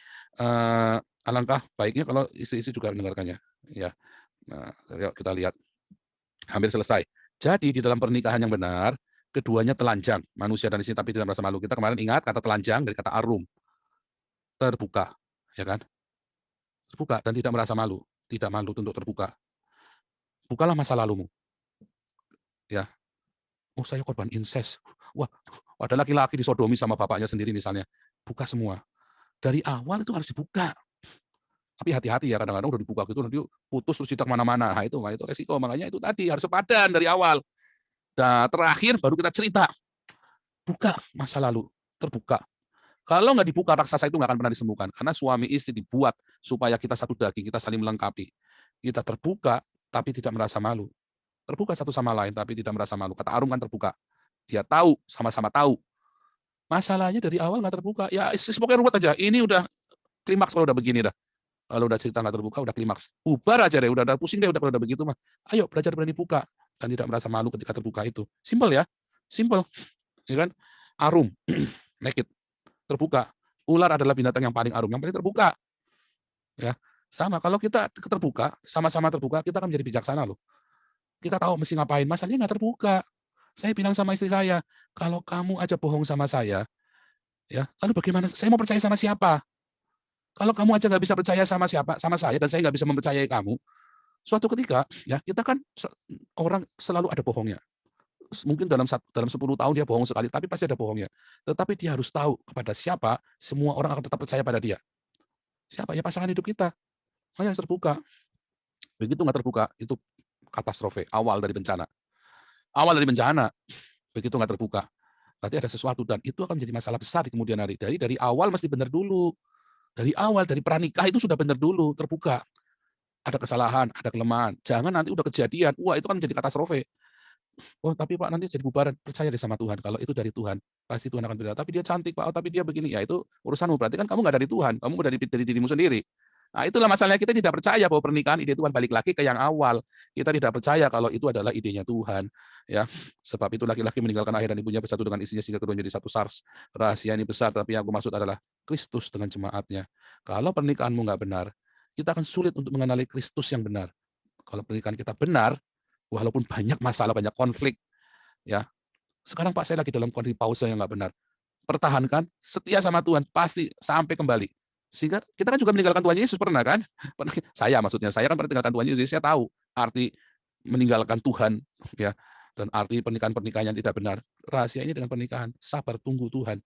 alangkah baiknya kalau istri-istri juga mendengarkannya. Ya. Nah, yuk kita lihat. Hampir selesai. Jadi di dalam pernikahan yang benar, keduanya telanjang, manusia dan istri tapi tidak merasa malu. Kita kemarin ingat kata telanjang dari kata arum. Terbuka, ya kan? Terbuka dan tidak merasa malu. Tidak malu untuk terbuka. Bukalah masa lalumu. Ya. Oh, saya korban incest. Wah, ada laki-laki disodomi sama bapaknya sendiri misalnya. Buka semua. Dari awal itu harus dibuka. Tapi hati-hati ya, kadang-kadang udah dibuka gitu nanti putus terus cerita kemana-mana. Nah, itu resiko. Makanya itu tadi harus sepadan dari awal. Nah, terakhir baru kita cerita. Buka masa lalu. Terbuka. Kalau nggak dibuka, raksasa itu nggak akan pernah disembuhkan. Karena suami istri dibuat supaya kita satu daging, kita saling melengkapi. Kita terbuka, tapi tidak merasa malu. Terbuka satu sama lain, tapi tidak merasa malu. Kata Arum kan terbuka. Dia tahu, sama-sama tahu. Masalahnya dari awal nggak terbuka. Ya, pokoknya ruwet aja. Ini udah klimaks kalau udah begini dah. Kalau udah cerita nggak terbuka, udah klimaks. Bubar aja deh, udah pusing deh, udah begitu mah. Ayo belajar berani buka. Dan tidak merasa malu ketika terbuka itu. Simpel ya. Simpel. Ya kan? Arum. Naked. Terbuka. Ular adalah binatang yang paling arung, yang paling terbuka. Ya, sama. Kalau kita terbuka, sama-sama terbuka, kita akan menjadi bijaksana loh. Kita tahu mesti ngapain. Masalahnya nggak terbuka. Saya bilang sama istri saya, kalau kamu aja bohong sama saya, ya, lalu bagaimana? Saya mau percaya sama siapa? Kalau kamu aja nggak bisa percaya sama siapa, sama saya, dan saya nggak bisa mempercayai kamu, suatu ketika, ya, kita kan orang selalu ada bohongnya. Mungkin dalam 10 tahun dia bohong sekali, tapi pasti ada bohongnya. Tetapi dia harus tahu kepada siapa, semua orang akan tetap percaya pada dia. Siapa? Ya pasangan hidup kita. Makanya harus terbuka. Begitu nggak terbuka, itu katastrofe, awal dari bencana. Awal dari bencana, begitu nggak terbuka. Berarti ada sesuatu, dan itu akan menjadi masalah besar di kemudian hari. Dari awal mesti benar dulu. Dari awal, dari pranikah itu sudah benar dulu, terbuka. Ada kesalahan, ada kelemahan. Jangan nanti udah kejadian, wah itu kan menjadi katastrofe. Oh tapi Pak nanti jadi bubaran, percaya deh sama Tuhan. Kalau itu dari Tuhan, pasti Tuhan akan berkata, tapi dia cantik Pak, oh tapi dia begini. Ya itu urusanmu, berarti kan kamu nggak dari Tuhan, kamu dari dirimu sendiri. Nah itulah masalahnya, kita tidak percaya bahwa pernikahan ide Tuhan. Balik lagi ke yang awal, kita tidak percaya kalau itu adalah idenya Tuhan. Ya, sebab itu laki-laki meninggalkan ayah dan ibunya, bersatu dengan istrinya sehingga keduanya jadi satu sars. Rahasia ini besar, tapi yang aku maksud adalah Kristus dengan jemaatnya. Kalau pernikahanmu nggak benar, kita akan sulit untuk mengenali Kristus yang benar. Kalau pernikahan kita benar, walaupun banyak masalah, banyak konflik, ya. Sekarang Pak saya lagi dalam kondisi pause yang nggak benar. Pertahankan, setia sama Tuhan, pasti sampai kembali. Sehingga kita kan juga meninggalkan Tuhan Yesus, pernah kan? Saya maksudnya, saya kan pernah meninggalkan Tuhan Yesus, saya tahu arti meninggalkan Tuhan, ya, dan arti pernikahan yang tidak benar. Rahasia ini dengan pernikahan, sabar, tunggu Tuhan.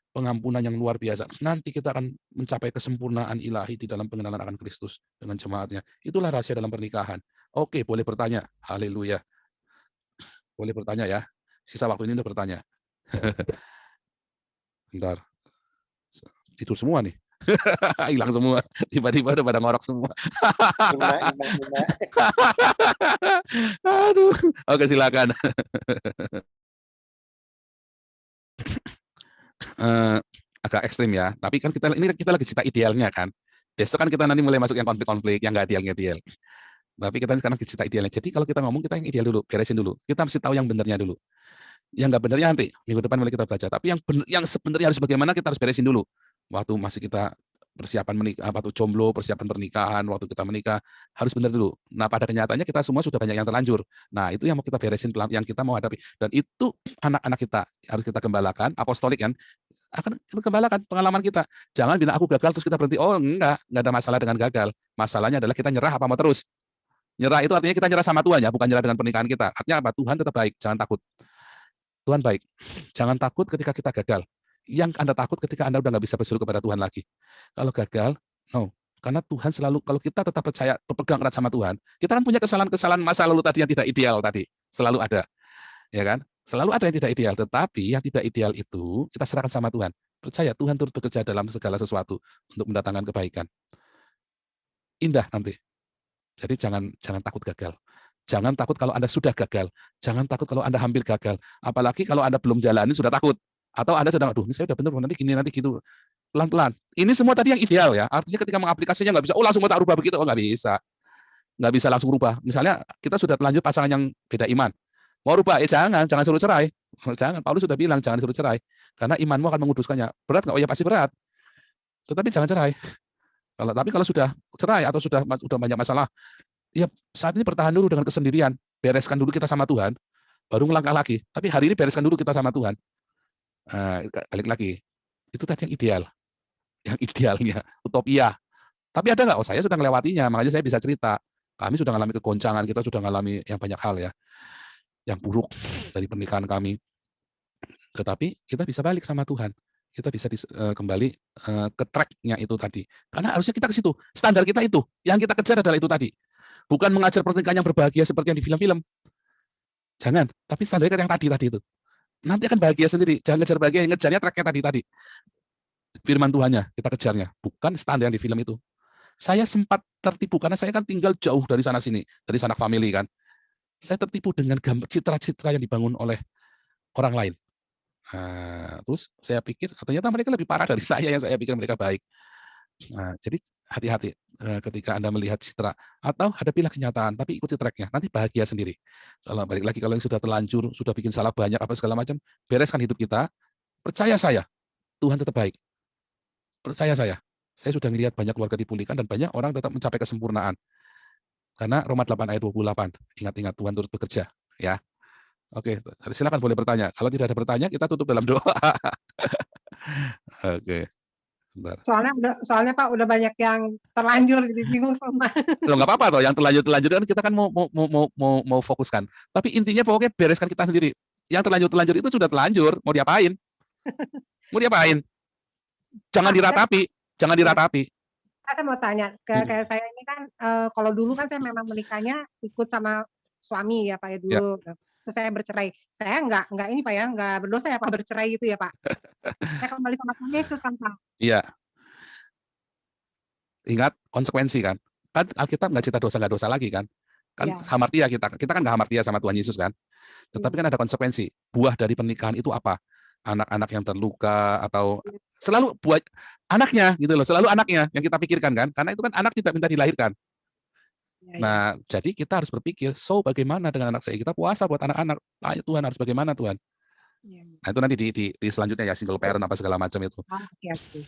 Pengampunan yang luar biasa. Nanti kita akan mencapai kesempurnaan ilahi di dalam pengenalan akan Kristus dengan jemaatnya. Itulah rahasia dalam pernikahan. Oke, boleh bertanya. Haleluya. Boleh bertanya ya. Sisa waktu ini untuk bertanya. Bentar. Tidur semua nih. Hilang semua. Tiba-tiba udah pada ngorok semua. Aduh. Oke, silakan. Agak ekstrim ya. Tapi kan kita lagi cerita idealnya kan. Besok kan kita nanti mulai masuk yang konflik-konflik, yang nggak ideal. Tapi kita sekarang cerita idealnya. Jadi kalau kita ngomong, kita yang ideal dulu, beresin dulu. Kita mesti tahu yang benernya dulu. Yang nggak benernya nanti, minggu depan mulai kita belajar. Tapi yang sebenarnya harus bagaimana, kita harus beresin dulu. Waktu masih kita persiapan menikah, waktu jomblo, persiapan pernikahan, waktu kita menikah, harus benar dulu. Nah, pada kenyataannya kita semua sudah banyak yang terlanjur. Nah, itu yang mau kita beresin, yang kita mau hadapi. Dan itu anak-anak kita harus kita gembalakan, apostolik kan, akan kita gembalakan pengalaman kita. Jangan bilang aku gagal terus kita berhenti. Oh, enggak ada masalah dengan gagal. Masalahnya adalah kita nyerah apa mau terus. Nyerah itu artinya kita nyerah sama Tuhan ya, bukan nyerah dengan pernikahan kita. Artinya apa? Tuhan tetap baik, jangan takut. Tuhan baik. Jangan takut ketika kita gagal. Yang Anda takut ketika Anda udah nggak bisa berseru kepada Tuhan lagi. Kalau gagal, no. Karena Tuhan selalu, kalau kita tetap percaya, berpegang erat sama Tuhan, kita kan punya kesalahan-kesalahan masa lalu tadi yang tidak ideal tadi. Selalu ada. Ya kan? Selalu ada yang tidak ideal. Tetapi yang tidak ideal itu, kita serahkan sama Tuhan. Percaya Tuhan turut bekerja dalam segala sesuatu untuk mendatangkan kebaikan. Indah nanti. Jadi jangan takut gagal. Jangan takut kalau Anda sudah gagal. Jangan takut kalau Anda hampir gagal. Apalagi kalau Anda belum jalani sudah takut. Atau Anda sedang, aduh ini saya udah benar, nanti gini, nanti gitu. Pelan-pelan. Ini semua tadi yang ideal ya. Artinya ketika mengaplikasinya nggak bisa, oh langsung mau tak rubah begitu. Oh nggak bisa. Nggak bisa langsung rubah. Misalnya kita sudah telanjur pasangan yang beda iman. Mau rubah, jangan suruh cerai. Jangan, Paulus sudah bilang jangan suruh cerai. Karena imanmu akan menguduskannya. Berat nggak? Oh ya pasti berat. Tetapi jangan cerai. Tapi kalau sudah cerai atau sudah banyak masalah, ya saat ini bertahan dulu dengan kesendirian, bereskan dulu kita sama Tuhan, baru melangkah lagi. Tapi hari ini bereskan dulu kita sama Tuhan. Balik lagi, itu tadi yang ideal, yang idealnya, utopia. Tapi ada nggak? Oh saya sudah melewatinya, makanya saya bisa cerita. Kami sudah mengalami kegoncangan, kita sudah mengalami yang banyak hal ya, yang buruk dari pernikahan kami. Tetapi kita bisa balik sama Tuhan. Kita bisa kembali ke track-nya itu tadi. Karena harusnya kita ke situ. Standar kita itu. Yang kita kejar adalah itu tadi. Bukan mengajar pernikahan yang berbahagia seperti yang di film-film. Jangan. Tapi standar kita yang tadi itu. Nanti akan bahagia sendiri. Jangan ngejar bahagia, yang ngejarnya track-nya tadi. Firman Tuhannya kita kejarnya. Bukan standar yang di film itu. Saya sempat tertipu karena saya kan tinggal jauh dari sana-sini. Dari sanak family kan. Saya tertipu dengan citra-citra yang dibangun oleh orang lain. Nah, terus saya pikir ternyata mereka lebih parah dari saya yang saya pikir mereka baik. Nah, jadi hati-hati ketika Anda melihat citra, atau hadapilah kenyataan, tapi ikuti track-nya, nanti bahagia sendiri. Kalau balik lagi, kalau yang sudah terlanjur, sudah bikin salah banyak apa segala macam, bereskan hidup kita, percaya saya, Tuhan tetap baik. Percaya saya sudah melihat banyak keluarga dipulihkan dan banyak orang tetap mencapai kesempurnaan. Karena Roma 8 ayat 28, ingat-ingat Tuhan turut bekerja. Ya, oke, silakan boleh bertanya. Kalau tidak ada bertanya, kita tutup dalam doa. Oke, bentar. Soalnya Pak udah banyak yang terlanjur, jadi bingung sama. Loh, nggak apa-apa toh, yang terlanjur kan kita kan mau fokuskan. Tapi intinya pokoknya bereskan kita sendiri. Yang terlanjur itu sudah terlanjur, mau diapain? Mau diapain? Jangan diratapi, jangan diratapi. Saya mau tanya, kayak saya ini kan, kalau dulu kan saya memang menikahnya ikut sama suami ya Pak ya Ya. dulu. Terus saya bercerai. Saya nggak ini Pak ya, nggak berdosa ya Pak bercerai gitu ya Pak? Saya kembali sama Tuhan Yesus kan Pak? Iya. Ingat konsekuensi kan? Kan Alkitab nggak cerita dosa, nggak dosa lagi kan? Kan Iya. hamartia kita kan nggak hamartia sama Tuhan Yesus kan? Tetapi Iya. kan ada konsekuensi. Buah dari pernikahan itu apa? Anak-anak yang terluka atau selalu buat anaknya gitu loh, selalu anaknya yang kita pikirkan kan? Karena itu kan anak tidak minta dilahirkan. Iya, iya. Nah, jadi kita harus berpikir, bagaimana dengan anak saya? Kita puasa buat anak-anak. Tanya Tuhan harus bagaimana Tuhan? Iya, iya. Nah, itu nanti di selanjutnya ya, single parent apa segala macam itu. Oke, oke.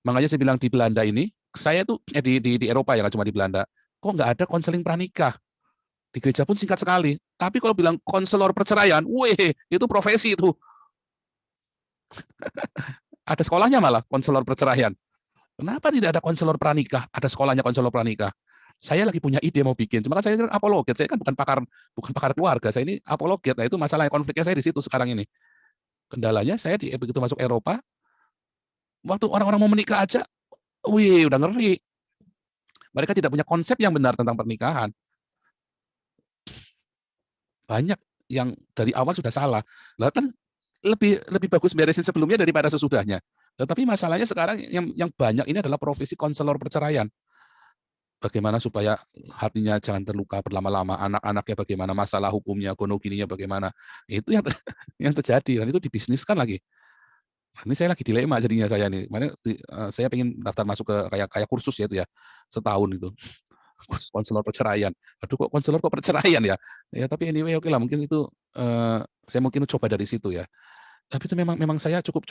Makanya saya bilang di Belanda ini, saya tuh di Eropa ya, nggak cuma di Belanda, kok nggak ada konseling pranikah? Di gereja pun singkat sekali. Tapi kalau bilang konselor perceraian, weh, itu profesi itu. Ada sekolahnya malah, konselor perceraian. Kenapa tidak ada konselor pranikah? Ada sekolahnya konselor pranikah. Saya lagi punya ide mau bikin, cuma kan saya kan apologet, saya kan bukan pakar keluarga, saya ini apologet. Nah itu masalahnya, konfliknya saya di situ sekarang ini. Kendalanya saya begitu masuk Eropa, waktu orang-orang mau menikah aja, wih udah ngeri. Mereka tidak punya konsep yang benar tentang pernikahan. Banyak yang dari awal sudah salah. Lah kan lebih bagus beresin sebelumnya daripada sesudahnya. Tetapi masalahnya sekarang yang banyak ini adalah profesi konselor perceraian. Bagaimana supaya hatinya jangan terluka berlama-lama, anak-anaknya bagaimana, masalah hukumnya, gonogininya bagaimana. Itu yang yang terjadi dan itu dibisniskan lagi. Ini saya lagi dilema jadinya saya nih. Saya pengen daftar masuk ke kayak kursus ya itu ya, setahun itu. Kursus konselor perceraian. Aduh kok konselor kok perceraian ya? Ya tapi anyway oke lah, mungkin itu saya mungkin coba dari situ ya. Tapi itu memang saya cukup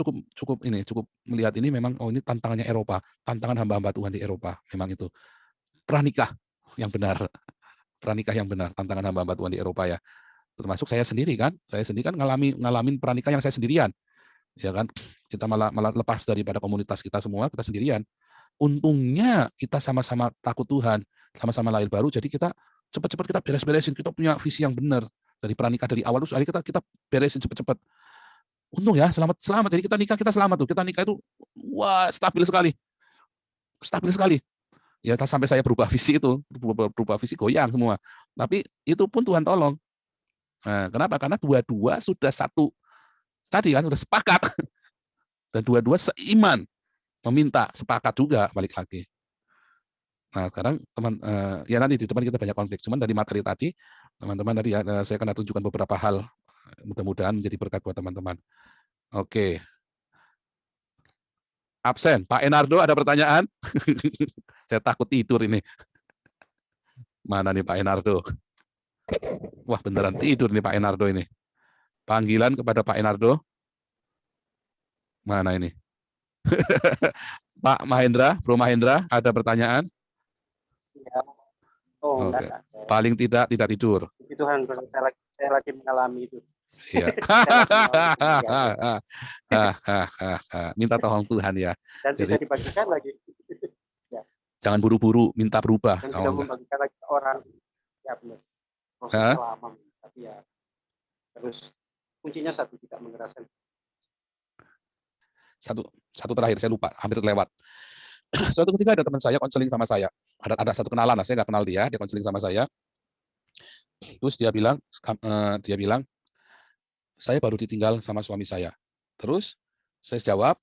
melihat ini memang ini tantangannya Eropa, tantangan hamba-hamba Tuhan di Eropa memang itu. Pranikah yang benar. Pranikah yang benar, tantangan hamba-hamba Tuhan di Eropa ya. Termasuk saya sendiri kan ngalamin pranikah yang saya sendirian. Ya kan? Kita malah lepas daripada komunitas kita semua, kita sendirian. Untungnya kita sama-sama takut Tuhan, sama-sama lahir baru, jadi kita cepat-cepat kita beres-beresin, kita punya visi yang benar dari pranikah dari awal terus kita beresin cepat-cepat. Untung ya, selamat. Jadi kita selamat tuh. Kita nikah itu wah stabil sekali. Ya sampai saya berubah visi itu, berubah visi goyang semua. Tapi itu pun Tuhan tolong. Nah, kenapa? Karena dua-dua sudah satu tadi kan sudah sepakat dan dua-dua seiman meminta sepakat juga balik lagi. Nah sekarang ya nanti di depan kita banyak konflik. Cuman dari materi tadi teman-teman tadi ya saya akan tunjukkan beberapa hal mudah-mudahan menjadi berkat buat teman-teman. Oke. Absen. Pak Enardo ada pertanyaan? Saya takut tidur ini. Mana nih Pak Enardo? Wah beneran tidur nih Pak Enardo ini. Panggilan kepada Pak Enardo. Mana ini? Pak Mahendra, Bro Mahendra, ada pertanyaan? Ya. Oh, oke. enggak. Paling tidak tidur. Puji Tuhan, saya lagi mengalami itu. Iya. Minta tolong Tuhan ya. Dan bisa dibagikan lagi. Ya. Jangan buru-buru minta berubah. Dan tidak membagikan lagi ke orang. Ya benar. Prosesnya lama, tapi ya terus kuncinya satu, tidak mengeraskan. Satu terakhir saya lupa, hampir terlewat. Suatu ketika ada teman saya konseling sama saya. Ada satu kenalan, saya nggak kenal dia konseling sama saya. Terus dia bilang saya baru ditinggal sama suami saya. Terus saya jawab,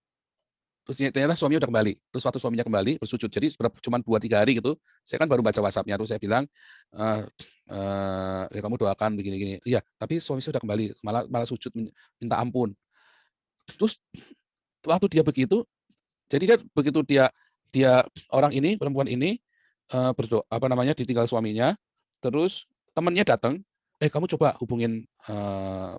terus ternyata suaminya udah kembali. Terus waktu suaminya kembali bersujud, jadi cuma 2-3 hari gitu. Saya kan baru baca WhatsApp-nya, terus saya bilang, ya kamu doakan begini-gini. Iya, tapi suami saya udah kembali, malah sujud minta ampun. Terus waktu dia begitu, jadi begitu dia orang ini, perempuan ini berdoa ditinggal suaminya, terus temannya datang, kamu coba hubungin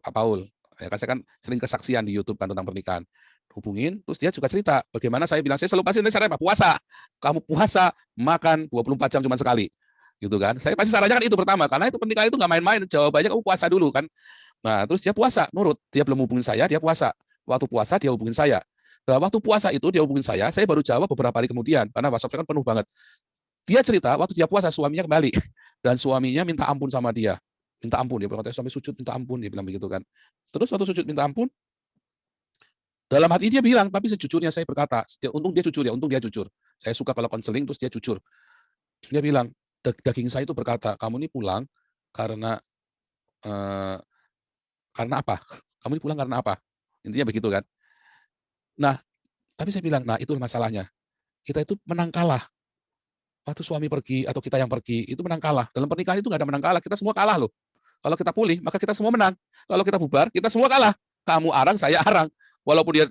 Pak Paul, Ya kan saya kan sering kesaksian di YouTube kan tentang pernikahan. Hubungin, terus dia juga cerita bagaimana saya bilang saya selalu pasti cara apa? Puasa. Kamu puasa, makan 24 jam cuma sekali. Gitu kan. Saya pasti sarannya kan itu pertama, karena itu pernikahan itu nggak main-main. Jawabannya kamu puasa dulu kan. Nah, terus dia puasa, nurut. Dia belum hubungin saya, dia puasa. Waktu puasa dia hubungin saya. Nah, waktu puasa itu dia hubungin saya baru jawab beberapa hari kemudian karena WhatsApp saya kan penuh banget. Dia cerita waktu dia puasa suaminya kembali dan suaminya minta ampun sama dia. Minta ampun, dia bilang sampai sujud minta ampun, dia bilang begitu kan. Terus waktu sujud minta ampun, dalam hati dia bilang, tapi sejujurnya saya berkata, untung dia jujur ya, untung dia jujur. Saya suka kalau konseling terus dia jujur. Dia bilang, daging saya itu berkata, kamu ini pulang karena apa? Kamu ini pulang karena apa? Intinya begitu kan. Nah, tapi saya bilang, nah itu masalahnya. Kita itu menang kalah. Waktu suami pergi atau kita yang pergi, itu menang kalah. Dalam pernikahan itu nggak ada menang kalah, kita semua kalah loh. Kalau kita pulih, maka kita semua menang. Kalau kita bubar, kita semua kalah. Kamu arang, saya arang. Walaupun dia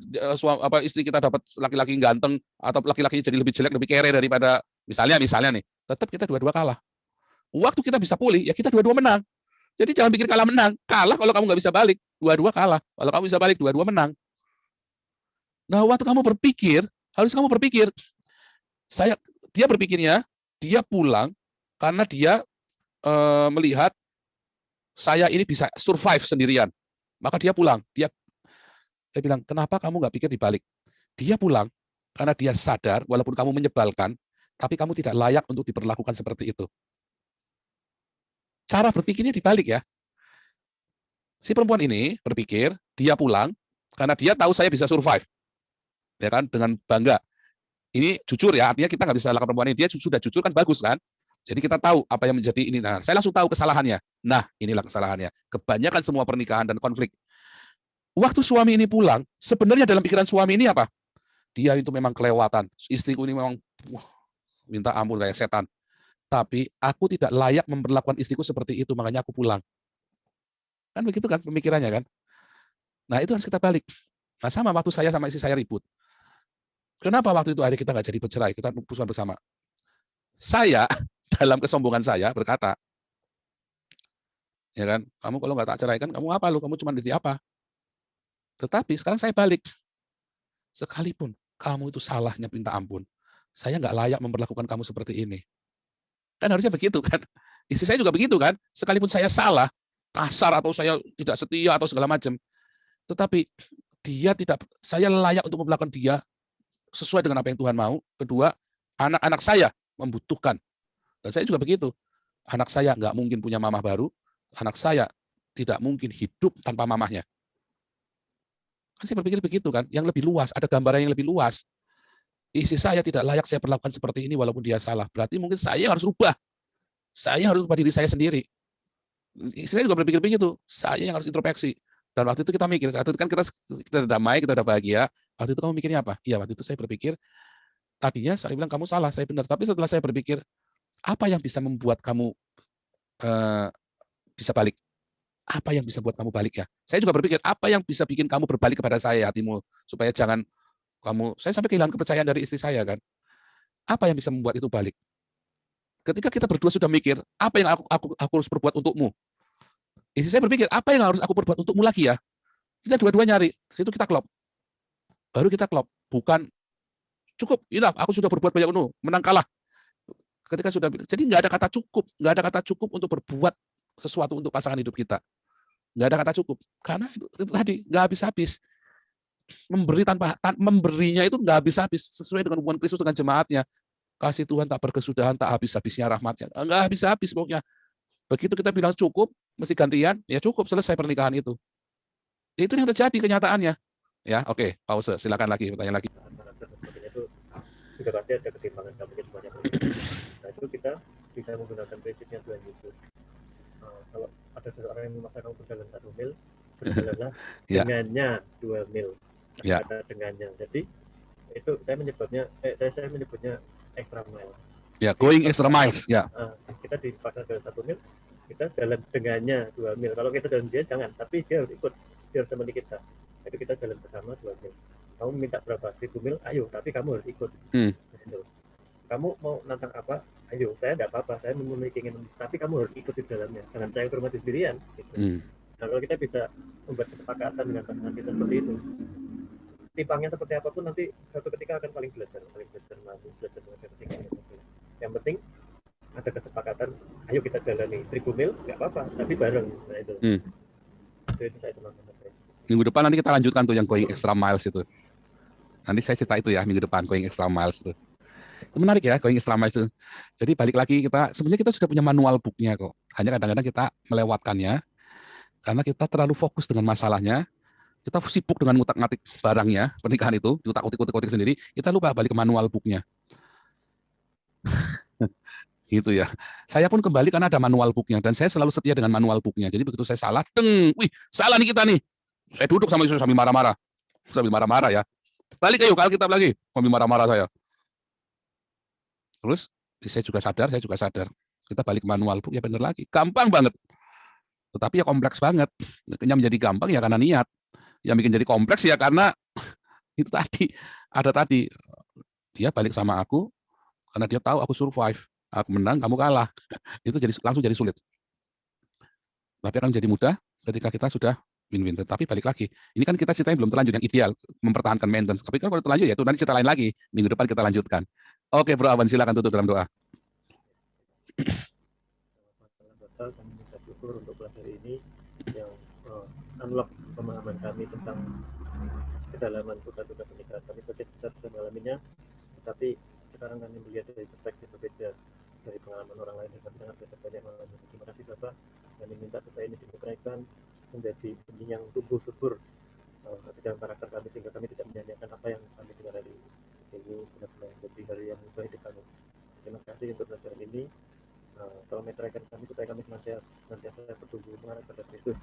istri kita dapat laki-laki ganteng atau laki-laki jadi lebih jelek, lebih kere daripada misalnya nih, tetap kita dua-dua kalah. Waktu kita bisa pulih, ya kita dua-dua menang. Jadi jangan pikir kalah menang. Kalah kalau kamu nggak bisa balik, dua-dua kalah. Kalau kamu bisa balik, dua-dua menang. Nah, waktu kamu berpikir, harus kamu berpikir, dia berpikirnya, dia pulang karena dia melihat saya ini bisa survive sendirian. Maka dia pulang. Saya bilang, kenapa kamu nggak pikir dibalik? Dia pulang karena dia sadar, walaupun kamu menyebalkan, tapi kamu tidak layak untuk diperlakukan seperti itu. Cara berpikirnya dibalik ya. Si perempuan ini berpikir, dia pulang karena dia tahu saya bisa survive. Ya kan, dengan bangga. Ini jujur ya, artinya kita nggak bisa salahkan perempuan ini. Dia sudah jujur kan bagus kan. Jadi kita tahu apa yang menjadi ini. Nah, saya langsung tahu kesalahannya. Nah, inilah kesalahannya. Kebanyakan semua pernikahan dan konflik. Waktu suami ini pulang, sebenarnya dalam pikiran suami ini apa? Dia itu memang kelewatan. Istriku ini memang minta ampun kayak setan. Tapi aku tidak layak memperlakukan istriku seperti itu, makanya aku pulang. Kan begitu kan pemikirannya kan? Nah, itu harus kita balik. Nah, sama waktu saya sama istri saya ribut. Kenapa waktu itu akhirnya kita nggak jadi bercerai, kita putuskan bersama? Saya, dalam kesombongan saya, berkata, ya kan, kamu kalau nggak tak ceraikan, kamu apa lu? Kamu cuma jadi apa? Tetapi sekarang saya balik. Sekalipun kamu itu salahnya minta ampun, saya nggak layak memperlakukan kamu seperti ini. Kan harusnya begitu kan? Istri saya juga begitu kan? Sekalipun saya salah, kasar atau saya tidak setia atau segala macam, tetapi saya layak untuk memperlakukan dia sesuai dengan apa yang Tuhan mau. Kedua, anak-anak saya membutuhkan. Dan saya juga begitu. Anak saya nggak mungkin punya mamah baru. Anak saya tidak mungkin hidup tanpa mamahnya. Kan saya berpikir begitu kan. Yang lebih luas, ada gambaran yang lebih luas. Istri saya tidak layak saya perlakukan seperti ini walaupun dia salah. Berarti mungkin saya harus rubah. Saya harus rubah diri saya sendiri. Istri saya juga berpikir begitu. Saya yang harus introspeksi. Dan waktu itu kita mikir, saat itu kan kita damai, kita udah bahagia. Waktu itu kamu mikirnya apa? Iya, waktu itu saya berpikir, tadinya saya bilang kamu salah, saya benar. Tapi setelah saya berpikir, apa yang bisa membuat kamu bisa balik? Apa yang bisa buat kamu balik ya? Saya juga berpikir, apa yang bisa bikin kamu berbalik kepada saya hatimu, supaya jangan saya sampai kehilangan kepercayaan dari istri saya kan. Apa yang bisa membuat itu balik? Ketika kita berdua sudah mikir, apa yang aku harus berbuat untukmu? Istri saya berpikir, apa yang harus aku berbuat untukmu lagi ya? Kita dua-dua nyari, situ kita klop. Baru kita klop, bukan cukup, enough, aku sudah berbuat banyak untukmu, menang kalah. Ketika sudah, jadi nggak ada kata cukup untuk berbuat sesuatu untuk pasangan hidup kita. Nggak ada kata cukup, karena itu tadi nggak habis-habis. Memberinya itu nggak habis-habis, sesuai dengan hubungan Kristus dengan jemaatnya. Kasih Tuhan tak berkesudahan, tak habis-habisnya rahmatnya. Nggak habis-habis pokoknya. Begitu kita bilang cukup, mesti gantian, ya cukup, selesai pernikahan itu. Itu yang terjadi kenyataannya. Ya, oke, pause. Silakan lagi, bertanya lagi. Itu juga pasti ada ketimpangan, nggak mungkin semuanya. Nah, itu kita bisa menggunakan prinsipnya Tuhan Yesus. Kalau ada seseorang yang memaksa kamu berjalan 1 mil, berjalanlah dengannya 2 mil. Ada dengannya. Jadi itu saya menyebutnya extra mile. Ya, going extra miles. Ya. Kita dipaksa jalan 1 mil, kita jalan dengannya 2 mil. Kalau kita jalan dia jangan, tapi dia harus ikut, dia harus menemani kita. Jadi kita jalan bersama 2 mil. Kamu minta berapa? 1000 mil, ayo, tapi kamu harus ikut. Kamu mau nantang apa? Ayo, saya tidak apa-apa, saya memenuhi keinginan, tapi kamu harus ikut di dalamnya. Jangan saya suruh mati sendirian. Gitu. Nah, kalau kita bisa membuat kesepakatan dengan pasangan kita seperti itu. Timpangnya seperti apapun nanti suatu ketika akan saling belajar mampu, belajar ketika yang penting ada kesepakatan, ayo kita jalani 1000 mil, nggak apa-apa, tapi bareng. Nah itu. Itu saya teman-teman. Minggu depan nanti kita lanjutkan tuh yang going extra miles itu. Nanti saya cerita itu ya minggu depan going extra miles itu. Itu menarik ya going extra miles itu. Jadi balik lagi sebenarnya kita sudah punya manual booknya kok. Hanya kadang-kadang kita melewatkannya karena kita terlalu fokus dengan masalahnya. Kita sibuk dengan ngutak-ngatik barangnya, pernikahan itu, diutak-utik sendiri, kita lupa balik ke manual booknya. Gitu ya. Saya pun kembali karena ada manual booknya, dan saya selalu setia dengan manual booknya. Jadi begitu saya salah, wih, salah nih kita nih. Saya duduk sama istri sambil marah-marah. Sambil marah-marah ya. Balik ayo ke Alkitab lagi, sambil marah-marah saya. Terus saya juga sadar. Kita balik ke manual book, ya benar lagi. Gampang banget. Tetapi ya kompleks banget. Yang menjadi gampang ya karena niat. Yang bikin jadi kompleks ya karena itu tadi dia balik sama aku karena dia tahu aku survive, aku menang, kamu kalah. Itu langsung jadi sulit. Tapi akan jadi mudah ketika kita sudah win-win. Tapi balik lagi, ini kan kita ceritanya belum terlanjur yang ideal, mempertahankan maintenance. Tapi kan kalau terlanjur ya itu nanti cerita lain lagi. Minggu depan kita lanjutkan. Oke, Bro Awan, silakan tutup dalam doa. Kami minta syukur untuk pelajari ini yang unlock pemahaman kami tentang kedalaman duka-duka pernikahan. Kami sebagai besar sudah mengalaminya, tetapi sekarang kami melihat dari perspektif berbeda dari pengalaman orang lain yang kami sangat banyak mengalami. Terima kasih Bapak. Kami minta supaya ini diuraikan menjadi benih yang tumbuh subur di dalam karakter kami sehingga kami tidak menyanyiakan apa yang kami dengar dari Ibu, benar-benar menjadi hal yang baik di kami. Terima kasih untuk pelajaran ini. Tolong meteraikan kami supaya kami senantiasa bertumbuh mengarah pada Kristus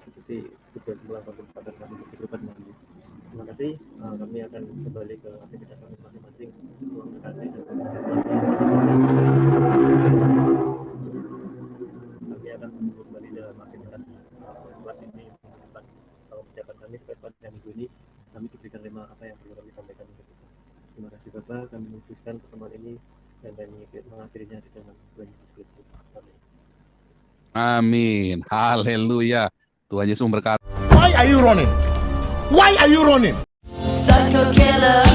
seperti tujuan semula kepada kami di kehidupan kami. Terima kasih. Kami akan kembali ke aktivitas kami masing-masing. Tuhan kasih dan kami akan kembali dalam aktivitas kelas ini depan. Kalau persiapan kami supaya pada minggu ini kami diberikan tema apa yang perlu kami sampaikan. Terima kasih Bapak. Kami memutuskan pertemuan ini dan kami mengakhirinya di dalam Tuhan Yesus Kristus. Amin. Haleluya. Tuhan Yesus memberkati. Why are you running? Why are you running? Psycho killer.